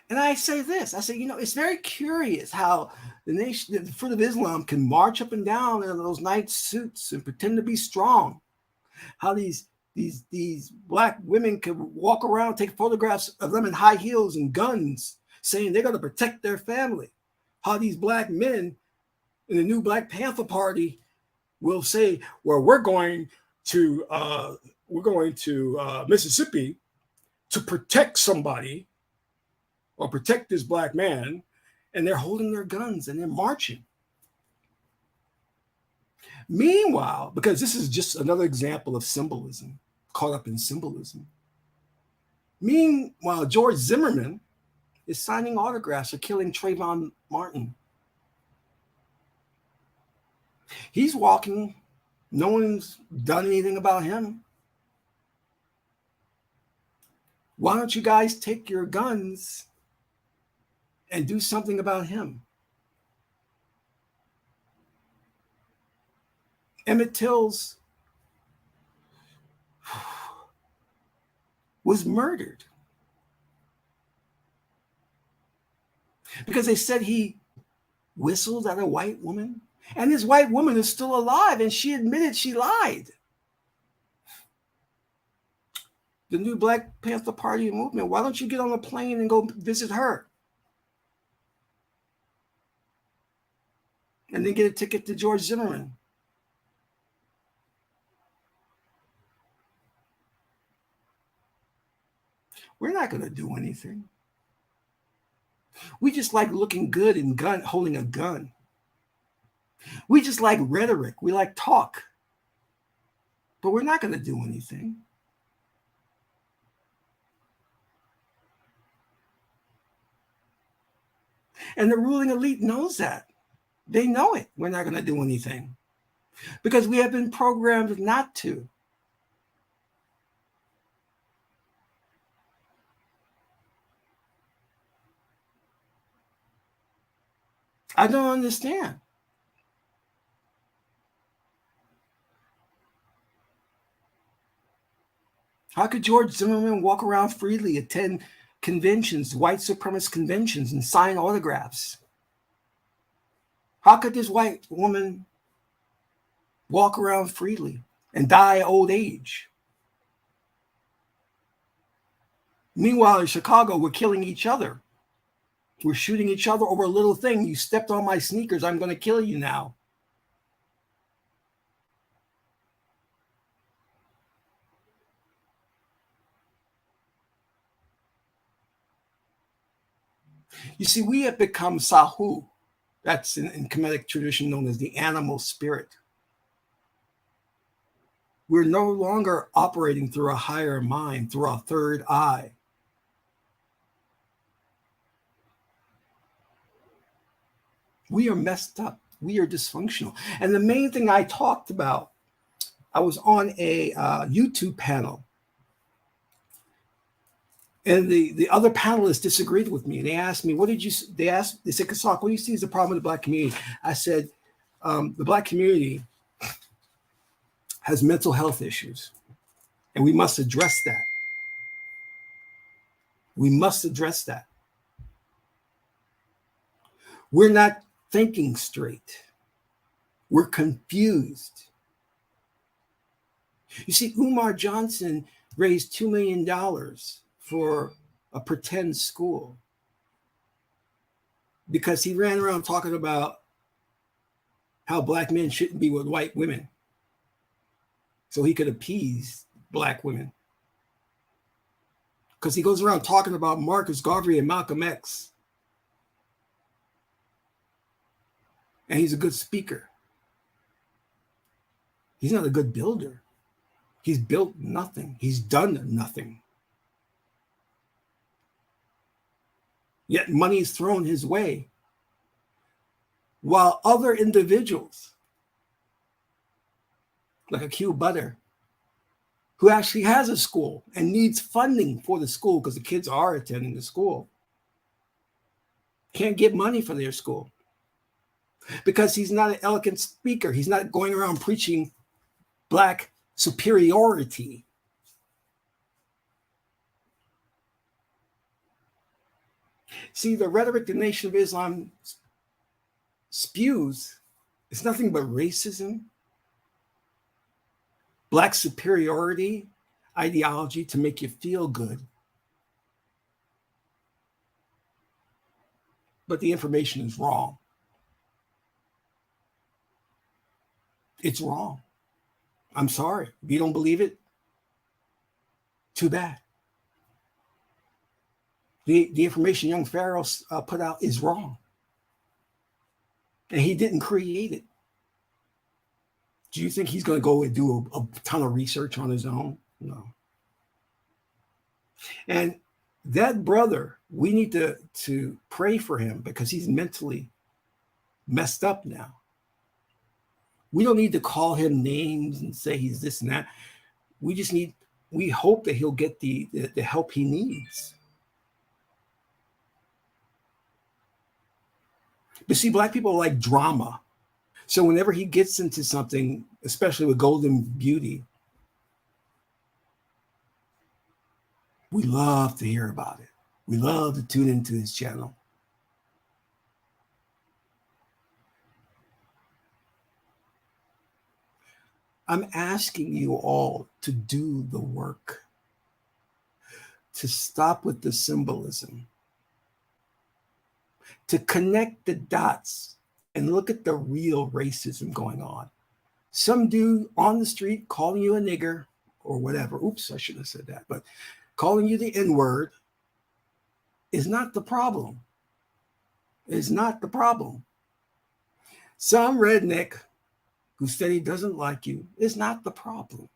And I say this, I say, it's very curious how the Fruit of Islam can march up and down in those nice suits and pretend to be strong. How these black women can walk around, take photographs of them in high heels and guns, saying they're going to protect their family. How these black men in the new Black Panther Party will say, well, we're going to Mississippi to protect somebody or protect this black man, and they're holding their guns and they're marching. Meanwhile, because this is just another example of symbolism, caught up in symbolism. Meanwhile, George Zimmerman is signing autographs for killing Trayvon Martin. He's walking. No one's done anything about him. Why don't you guys take your guns and do something about him? Emmett Till's was murdered because they said he whistled at a white woman, and this white woman is still alive, and she admitted she lied. The new Black Panther Party movement, why don't you get on a plane and go visit her? And then get a ticket to George Zimmerman. We're not going to do anything. We just like looking good and holding a gun. We just like rhetoric. We like talk. But we're not going to do anything. And the ruling elite knows that. They know it. We're not going to do anything because we have been programmed not to. I don't understand. How could George Zimmerman walk around freely, attend conventions, white supremacist conventions, and sign autographs? How could this white woman walk around freely and die of old age? Meanwhile, in Chicago, we're killing each other. We're shooting each other over a little thing. You stepped on my sneakers. I'm going to kill you now. You see, we have become Sahu. That's in Kemetic tradition known as the animal spirit. We're no longer operating through a higher mind, through a third eye. We are messed up. We are dysfunctional. And the main thing I talked about, I was on a YouTube panel, and the other panelists disagreed with me. And they asked me, they said, Qesankh, what do you see as the problem with the Black community? I said, the Black community has mental health issues, and we must address that. We must address that. We're not thinking straight. We're confused. You see, Umar Johnson raised $2 million for a pretend school because he ran around talking about how Black men shouldn't be with white women, so he could appease Black women. Because he goes around talking about Marcus Garvey and Malcolm X. And he's a good speaker. He's not a good builder. He's built nothing. He's done nothing. Yet money is thrown his way, while other individuals, like a Q Butter, who actually has a school and needs funding for the school because the kids are attending the school, can't get money for their school because he's not an eloquent speaker. He's not going around preaching Black superiority. See, the rhetoric the Nation of Islam spews is nothing but racism, Black superiority ideology to make you feel good. But the information is wrong. It's wrong. I'm sorry. If you don't believe it, too bad. The information young Pharaoh put out is wrong. And he didn't create it. Do you think he's going to go and do a ton of research on his own? No. And that brother, we need to pray for him because he's mentally messed up now. We don't need to call him names and say he's this and that. We hope that he'll get the help he needs. But see, Black people like drama. So whenever he gets into something, especially with Golden Beauty, we love to hear about it. We love to tune into his channel. I'm asking you all to do the work, to stop with the symbolism, to connect the dots and look at the real racism going on. Some dude on the street calling you a nigger or whatever. Oops, I shouldn't have said that. But calling you the N-word is not the problem. Is not the problem. Some redneck who said he doesn't like you is not the problem.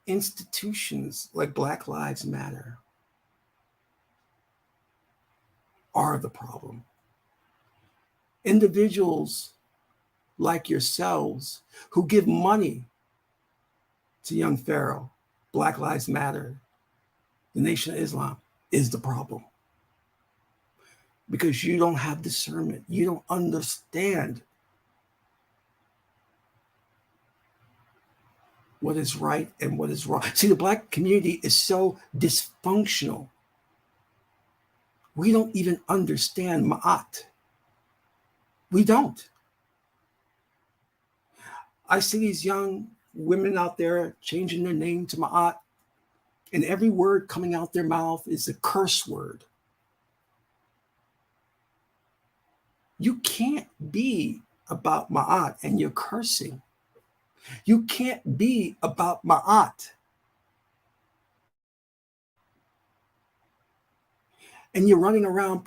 Institutions like Black Lives Matter are the problem. Individuals like yourselves who give money to young Pharaoh, Black Lives Matter, the Nation of Islam is the problem. Because you don't have discernment. You don't understand what is right and what is wrong. See, the Black community is so dysfunctional. We don't even understand Ma'at. We don't. I see these young women out there changing their name to Ma'at, and every word coming out their mouth is a curse word. You can't be about Ma'at and you're cursing. You can't be about Ma'at and you're running around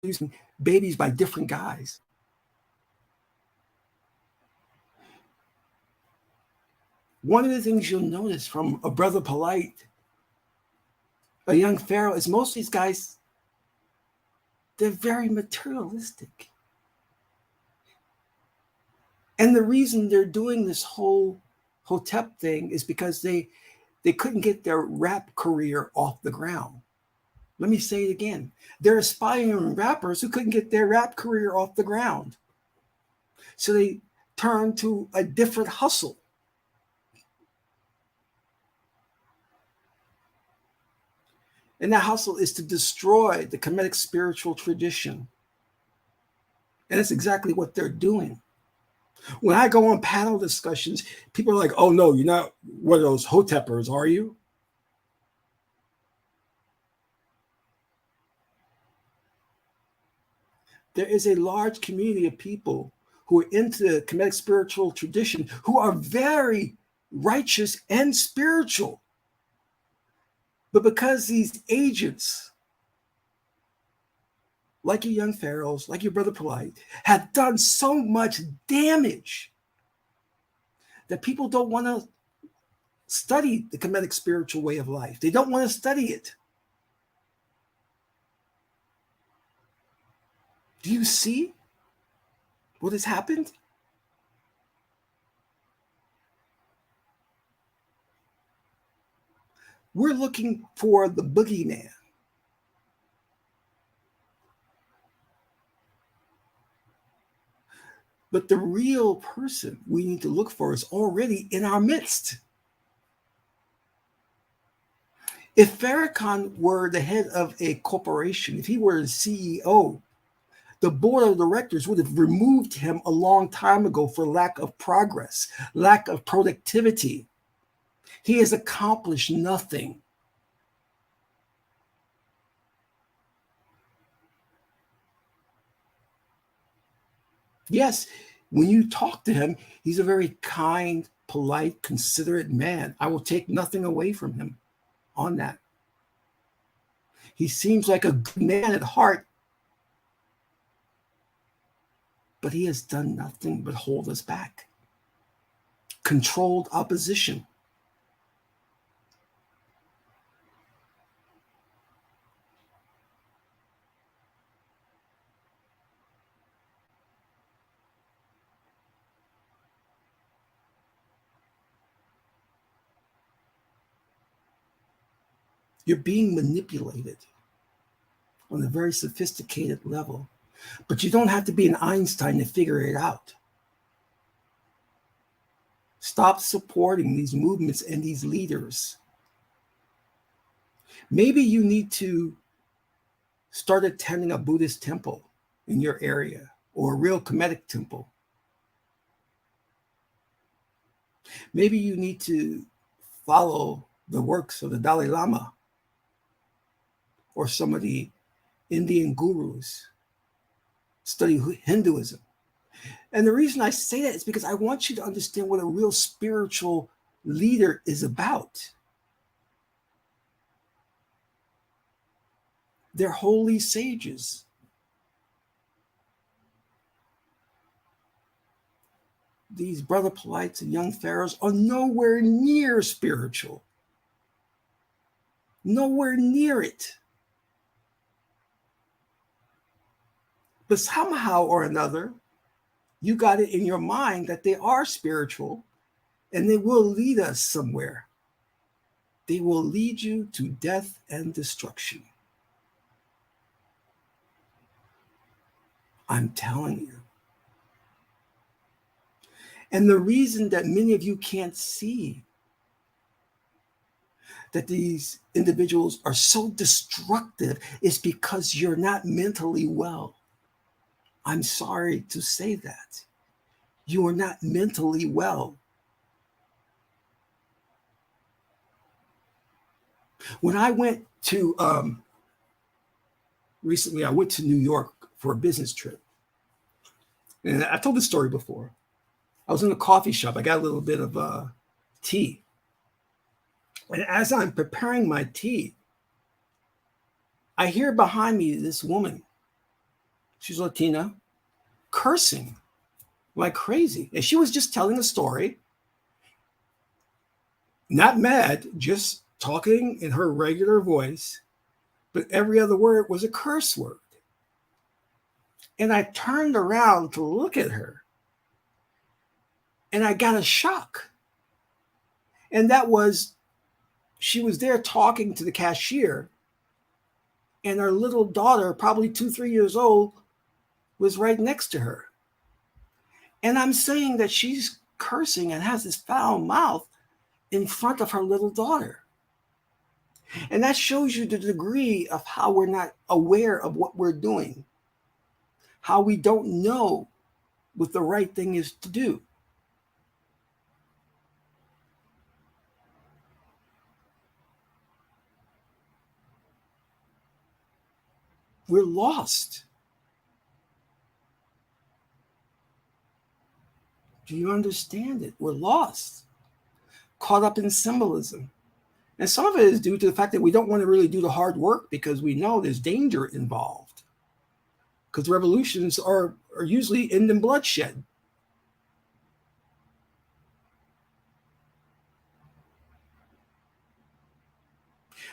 producing babies by different guys. One of the things you'll notice from a Brother Polite, a young Pharaoh, is most of these guys They're very materialistic. And the reason they're doing this whole Hotep thing is because they couldn't get their rap career off the ground. Let me say it again. They're aspiring rappers who couldn't get their rap career off the ground. So they turned to a different hustle. And that hustle is to destroy the Kemetic spiritual tradition. And that's exactly what they're doing. When I go on panel discussions, people are like, oh no, you're not one of those Hotepers, are you? There is a large community of people who are into the Kemetic spiritual tradition who are very righteous and spiritual. But because these agents, like your young pharaohs, like your brother Polite, have done so much damage that people don't want to study the Kemetic spiritual way of life. They don't want to study it. Do you see what has happened? We're looking for the boogeyman. But the real person we need to look for is already in our midst. If Farrakhan were the head of a corporation, if he were a CEO, the board of directors would have removed him a long time ago for lack of progress, lack of productivity. He has accomplished nothing. Yes, when you talk to him, he's a very kind, polite, considerate man. I will take nothing away from him on that. He seems like a good man at heart, but he has done nothing but hold us back. Controlled opposition. You're being manipulated on a very sophisticated level, but you don't have to be an Einstein to figure it out. Stop supporting these movements and these leaders. Maybe you need to start attending a Buddhist temple in your area or a real Kemetic temple. Maybe you need to follow the works of the Dalai Lama or some of the Indian gurus, study Hinduism. And the reason I say that is because I want you to understand what a real spiritual leader is about. They're holy sages. These brother Polites and young pharaohs are nowhere near spiritual. Nowhere near it. But somehow or another, you got it in your mind that they are spiritual and they will lead us somewhere. They will lead you to death and destruction. I'm telling you. And the reason that many of you can't see that these individuals are so destructive is because you're not mentally well. I'm sorry to say that. You are not mentally well. When I went to, recently, I went to New York for a business trip. And I told this story before. I was in a coffee shop. I got a little bit of tea. And as I'm preparing my tea, I hear behind me this woman. She's Latina, cursing like crazy. And she was just telling a story, not mad, just talking in her regular voice, but every other word was a curse word. And I turned around to look at her, and I got a shock. And that was, she was there talking to the cashier, and her little daughter, probably 2, 3 years old, was right next to her. And I'm saying that she's cursing and has this foul mouth in front of her little daughter. And that shows you the degree of how we're not aware of what we're doing, how we don't know what the right thing is to do. We're lost. Do you understand it? We're lost, caught up in symbolism. And some of it is due to the fact that we don't want to really do the hard work because we know there's danger involved. Because revolutions are usually end in bloodshed.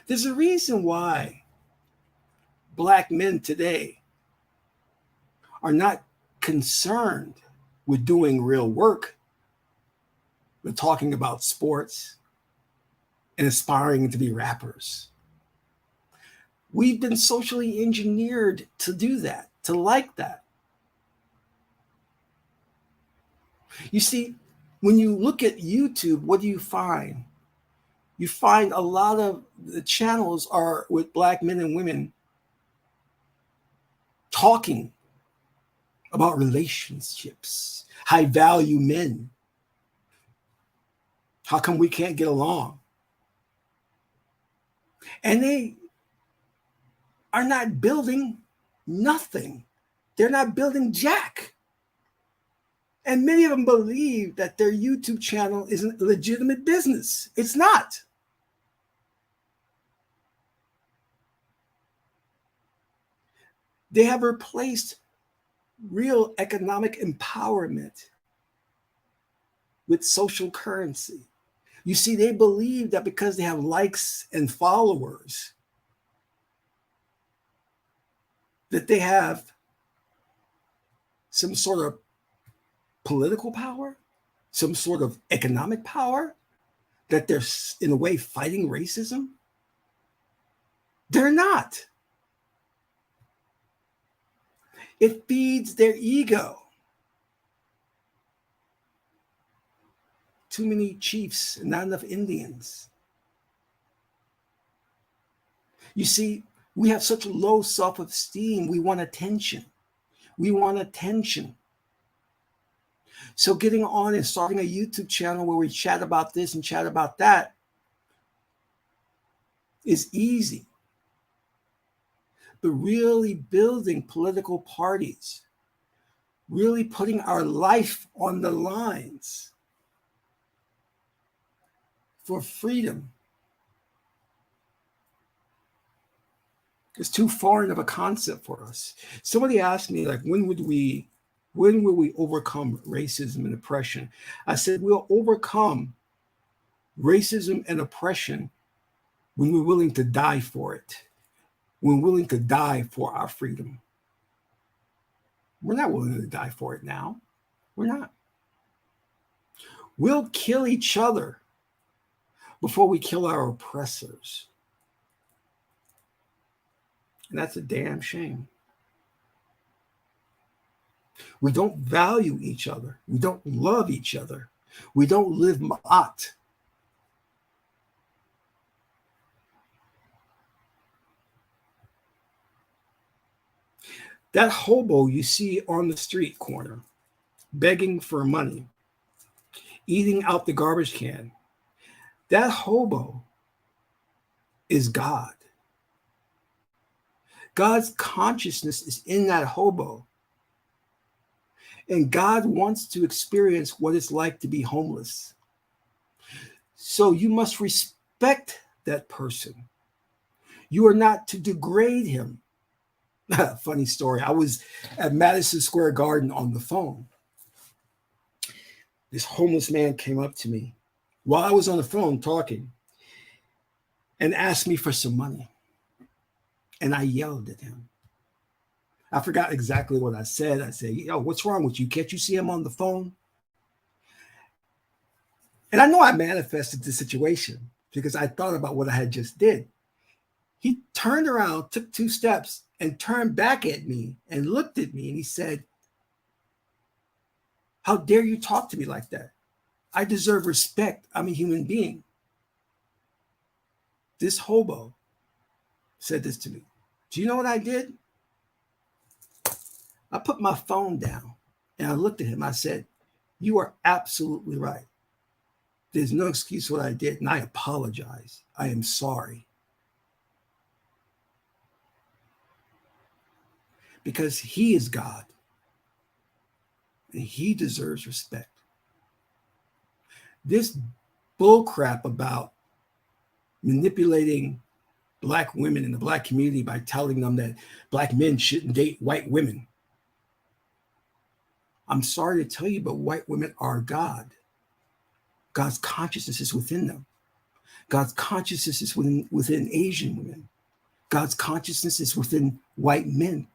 There's a reason why Black men today are not concerned with doing real work. We're talking about sports and aspiring to be rappers. We've been socially engineered to do that, to like that. You see, when you look at YouTube, what do you find? You find a lot of the channels are with Black men and women talking about relationships, high value men. How come we can't get along? And they are not building nothing. They're not building jack. And many of them believe that their YouTube channel is a legitimate business. It's not. They have replaced real economic empowerment with social currency. You see, they believe that because they have likes and followers, that they have some sort of political power, some sort of economic power, that they're in a way fighting racism. They're not. It feeds their ego. Too many chiefs and not enough Indians. You see, we have such low self-esteem. We want attention. We want attention. So getting on and starting a YouTube channel where we chat about this and chat about that is easy. But really building political parties, really putting our life on the lines for freedom is too foreign of a concept for us. Somebody asked me, like, when will we overcome racism and oppression? I said, we'll overcome racism and oppression when we're willing to die for it, when we're willing to die for our freedom. We're not willing to die for it now. We're not. We'll kill each other before we kill our oppressors. And that's a damn shame. We don't value each other. We don't love each other. We don't live ma'at. That hobo you see on the street corner, begging for money, eating out the garbage can, that hobo is God. God's consciousness is in that hobo. And God wants to experience what it's like to be homeless. So you must respect that person. You are not to degrade him. Funny story. I was at Madison Square Garden on the phone. This homeless man came up to me while I was on the phone talking and asked me for some money. And I yelled at him. I forgot exactly what I said. I said, yo, what's wrong with you? Can't you see him on the phone? And I know I manifested the situation because I thought about what I had just did. He turned around, took 2 steps, and turned back at me and looked at me, and he said, how dare you talk to me like that? I deserve respect. I'm a human being. This hobo said this to me. Do you know what I did? I put my phone down and I looked at him. I said, you are absolutely right. There's no excuse for what I did, and I apologize. I am sorry. Because he is God, and he deserves respect. This bullcrap about manipulating Black women in the Black community by telling them that Black men shouldn't date white women. I'm sorry to tell you, but white women are God. God's consciousness is within them. God's consciousness is within Asian women. God's consciousness is within white men.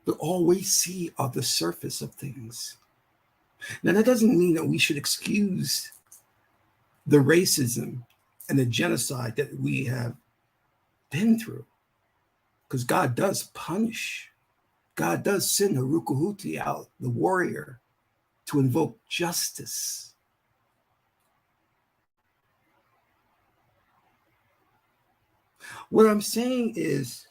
But all we see are the surface of things. Now, that doesn't mean that we should excuse the racism and the genocide that we have been through, because God does punish. God does send Harukuhuti out, the warrior, to invoke justice. What I'm saying is,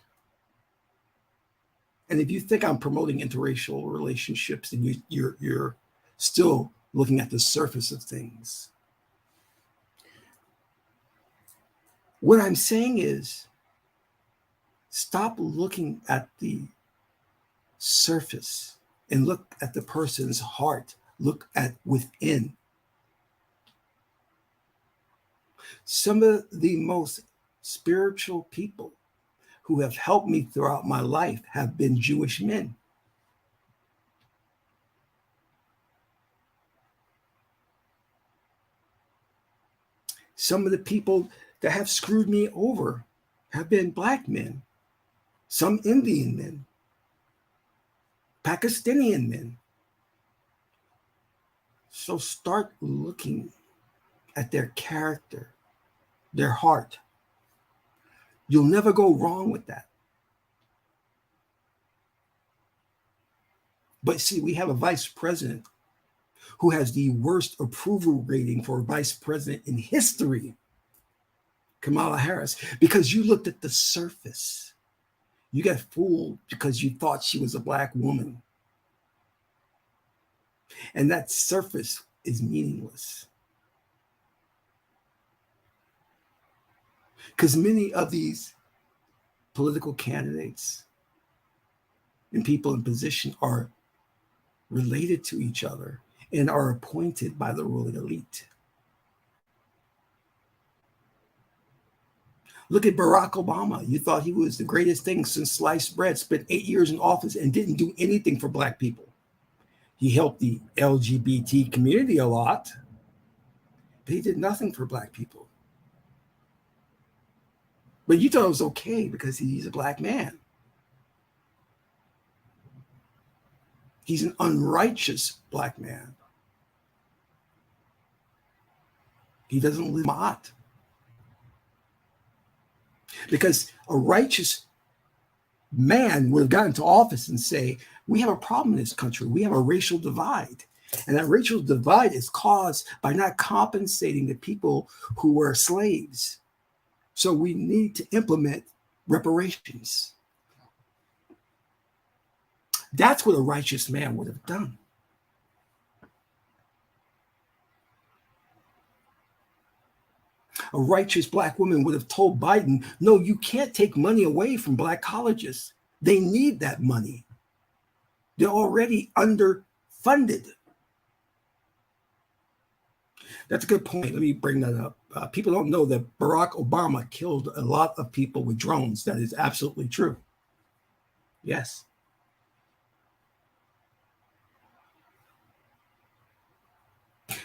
and if you think I'm promoting interracial relationships, then you're still looking at the surface of things. What I'm saying is, stop looking at the surface and look at the person's heart. Look at within. Some of the most spiritual people who have helped me throughout my life have been Jewish men. Some of the people that have screwed me over have been Black men, some Indian men, Pakistani men. So start looking at their character, their heart. You'll never go wrong with that. But see, we have a vice president who has the worst approval rating for a vice president in history, Kamala Harris, because you looked at the surface. You got fooled because you thought she was a Black woman. And that surface is meaningless. Because many of these political candidates and people in position are related to each other and are appointed by the ruling elite. Look at Barack Obama. You thought he was the greatest thing since sliced bread, spent 8 years in office and didn't do anything for Black people. He helped the LGBT community a lot, but he did nothing for Black people. But you thought it was okay because he's a Black man. He's an unrighteous Black man. He doesn't live Ma'at. Because a righteous man would have gotten to office and say, we have a problem in this country. We have a racial divide. And that racial divide is caused by not compensating the people who were slaves. So we need to implement reparations. That's what a righteous man would have done. A righteous Black woman would have told Biden, no, you can't take money away from Black colleges. They need that money. They're already underfunded. That's a good point. Let me bring that up. People don't know that Barack Obama killed a lot of people with drones. That is absolutely true. Yes.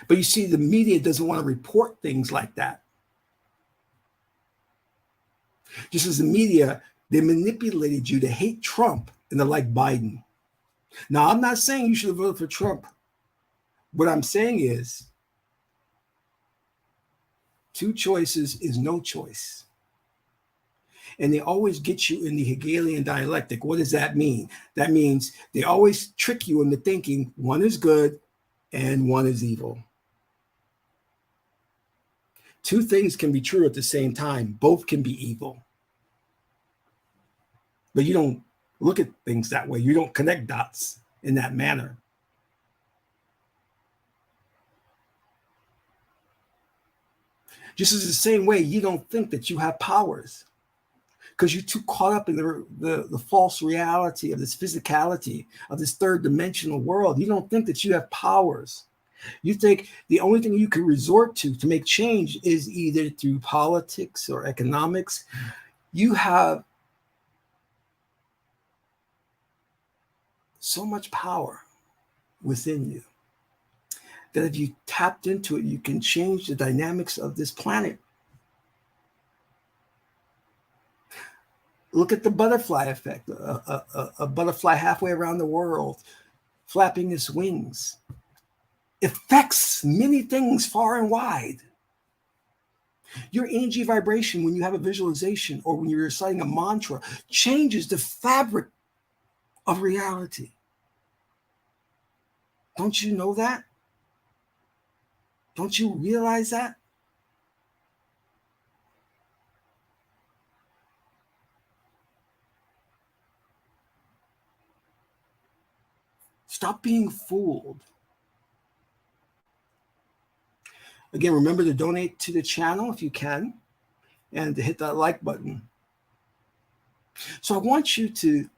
But you see, the media doesn't want to report things like that. Just as the media, they manipulated you to hate Trump and to like Biden. Now, I'm not saying you should have voted for Trump. What I'm saying is two choices is no choice. And they always get you in the Hegelian dialectic. What does that mean? That means they always trick you into thinking one is good and one is evil. Two things can be true at the same time. Both can be evil. But you don't look at things that way. You don't connect dots in that manner. Just as the same way you don't think that you have powers because you're too caught up in the false reality of this physicality, of this third dimensional world. You don't think that you have powers. You think the only thing you can resort to make change is either through politics or economics. You have so much power within you that if you tapped into it, you can change the dynamics of this planet. Look at the butterfly effect, a butterfly halfway around the world, flapping its wings. Affects many things far and wide. Your energy vibration when you have a visualization or when you're reciting a mantra changes the fabric of reality. Don't you know that? Don't you realize that? Stop being fooled. Again, remember to donate to the channel if you can and to hit that like button. So I want you to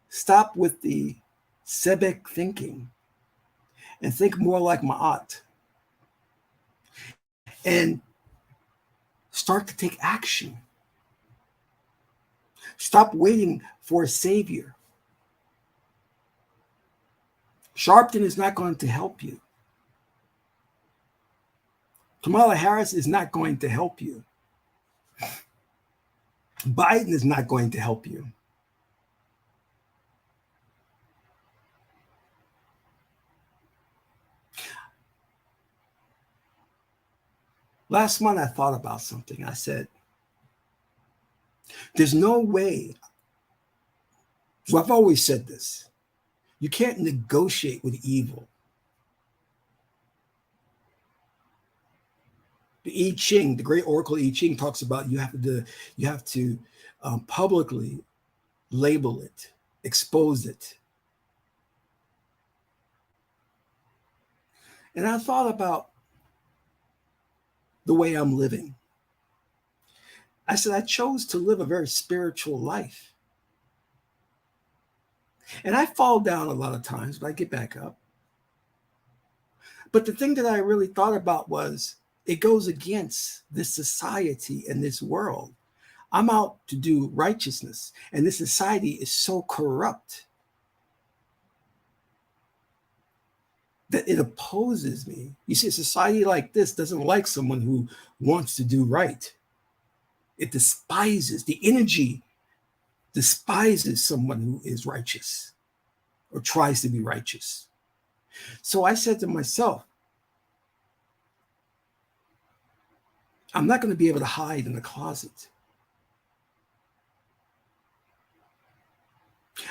stop with the Sebek thinking and think more like Ma'at and start to take action. Stop waiting for a savior. Sharpton is not going to help you. Kamala Harris is not going to help you. Biden is not going to help you. Last month, I thought about something. I said, there's no way. Well, I've always said this. You can't negotiate with evil. The I-ching, the great oracle I-ching, talks about you have to publicly label it, expose it. And I thought about the way I'm living. I said, I chose to live a very spiritual life. And I fall down a lot of times, but I get back up. But the thing that I really thought about was it goes against this society and this world. I'm out to do righteousness, and this society is so corrupt that it opposes me. You see, a society like this doesn't like someone who wants to do right. It despises, the energy despises someone who is righteous or tries to be righteous. So I said to myself, I'm not going to be able to hide in the closet.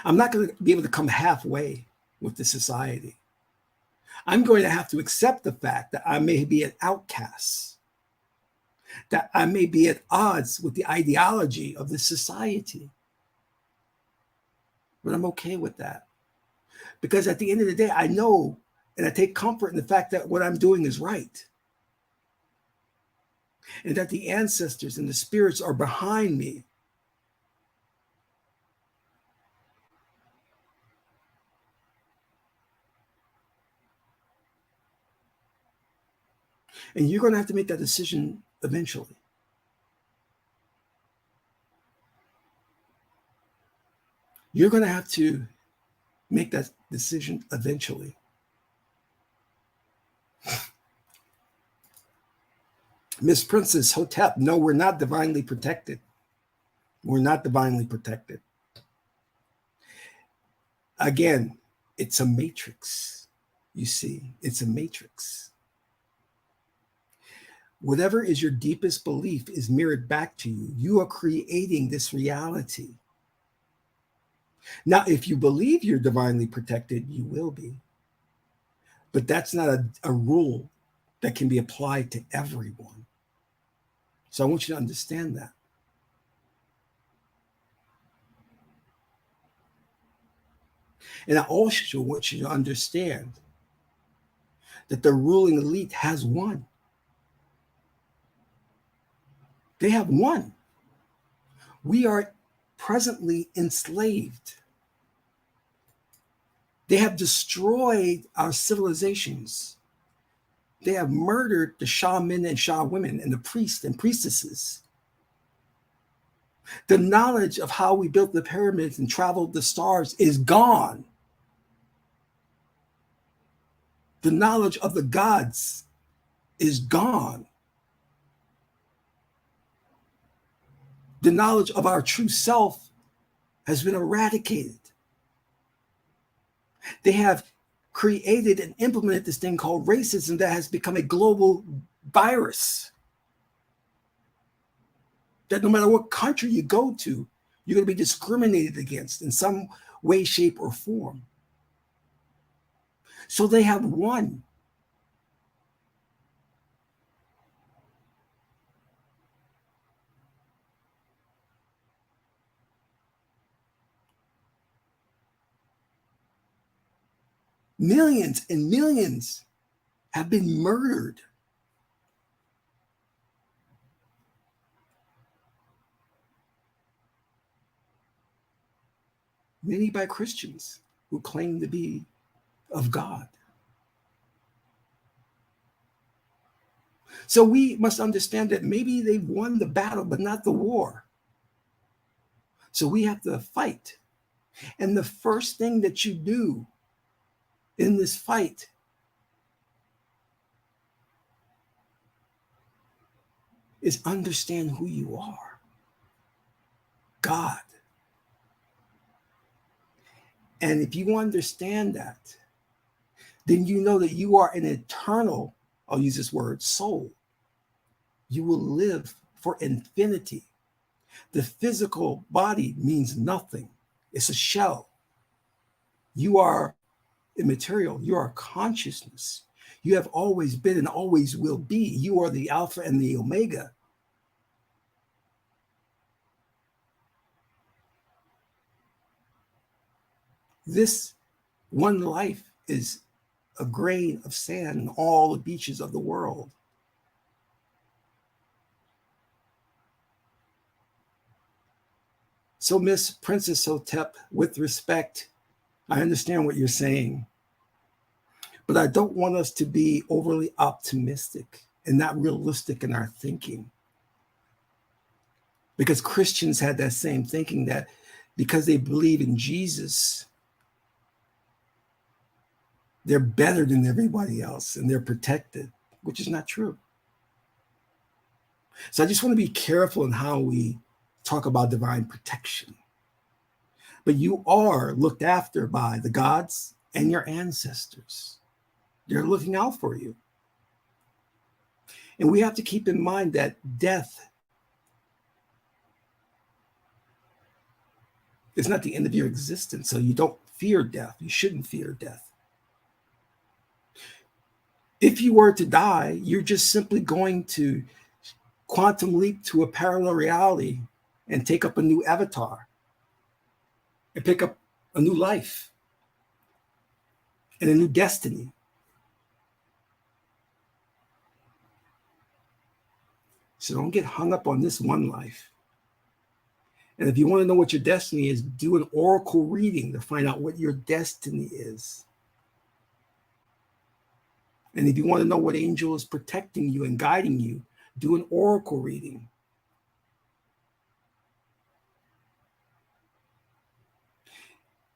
I'm not going to be able to come halfway with the society. I'm going to have to accept the fact that I may be an outcast, that I may be at odds with the ideology of the society. But I'm okay with that. Because at the end of the day, I know and I take comfort in the fact that what I'm doing is right. And that the ancestors and the spirits are behind me. And you're going to have to make that decision eventually. You're going to have to make that decision eventually. Miss Princess Hotep, no, we're not divinely protected. We're not divinely protected. Again, it's a matrix. You see, it's a matrix. Whatever is your deepest belief is mirrored back to you. You are creating this reality. Now, if you believe you're divinely protected, you will be. But that's not a rule that can be applied to everyone. So I want you to understand that. And I also want you to understand that the ruling elite has won. They have won. We are presently enslaved. They have destroyed our civilizations. They have murdered the shaman and Shah women and the priests and priestesses. The knowledge of how we built the pyramids and traveled the stars is gone. The knowledge of the gods is gone. The knowledge of our true self has been eradicated. They have created and implemented this thing called racism that has become a global virus. That no matter what country you go to, you're going to be discriminated against in some way, shape, or form. So they have won. Millions and millions have been murdered. Many by Christians who claim to be of God. So we must understand that maybe they've won the battle, but not the war. So we have to fight. And the first thing that you do in this fight is understand who you are. God. And if you understand that, then you know that you are an eternal, I'll use this word, soul. You will live for infinity. The physical body means nothing. It's a shell. You are immaterial. You are consciousness. You have always been and always will be. You are the Alpha and the Omega. This one life is a grain of sand in all the beaches of the world. So, Miss Princess Hotep, with respect, I understand what you're saying, but I don't want us to be overly optimistic and not realistic in our thinking. Because Christians had that same thinking that because they believe in Jesus, they're better than everybody else and they're protected, which is not true. So I just want to be careful in how we talk about divine protection. But you are looked after by the gods and your ancestors. They're looking out for you. And we have to keep in mind that death is not the end of your existence. So you don't fear death. You shouldn't fear death. If you were to die, you're just simply going to quantum leap to a parallel reality and take up a new avatar and pick up a new life and a new destiny. So don't get hung up on this one life. And if you want to know what your destiny is, do an oracle reading to find out what your destiny is. And if you want to know what angel is protecting you and guiding you, do an oracle reading.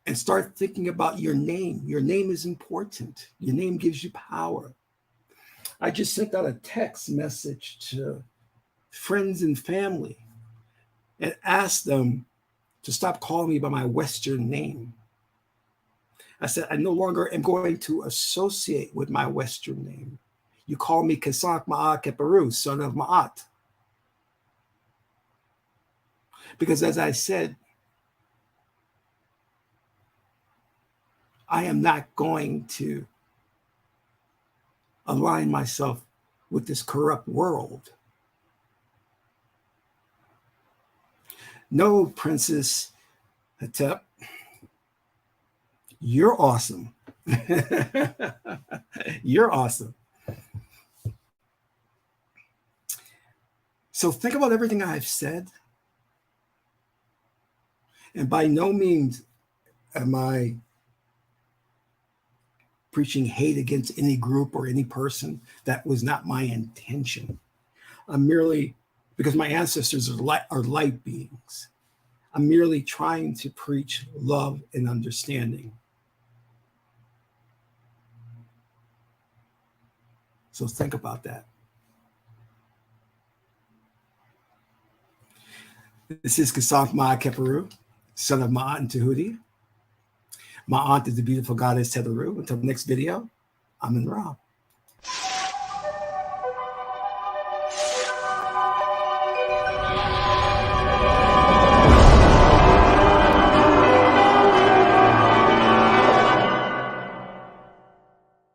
And start thinking about your name. Your name is important. Your name gives you power. I just sent out a text message to friends and family and asked them to stop calling me by my Western name. I said, I no longer am going to associate with my Western name. You call me Qesankh Ma'at Keperu, son of Ma'at. Because as I said, I am not going to align myself with this corrupt world. No, Princess Hotep, you're awesome. You're awesome. So think about everything I've said. And by no means am I preaching hate against any group or any person. That was not my intention. I'm merely, because my ancestors are light beings, I'm merely trying to preach love and understanding. So think about that. This is Qesankh Ma'at Keperu, son of Ma'at and Tahuti. Ma'at is the beautiful goddess Tetheru. Until the next video, I'm in Ra.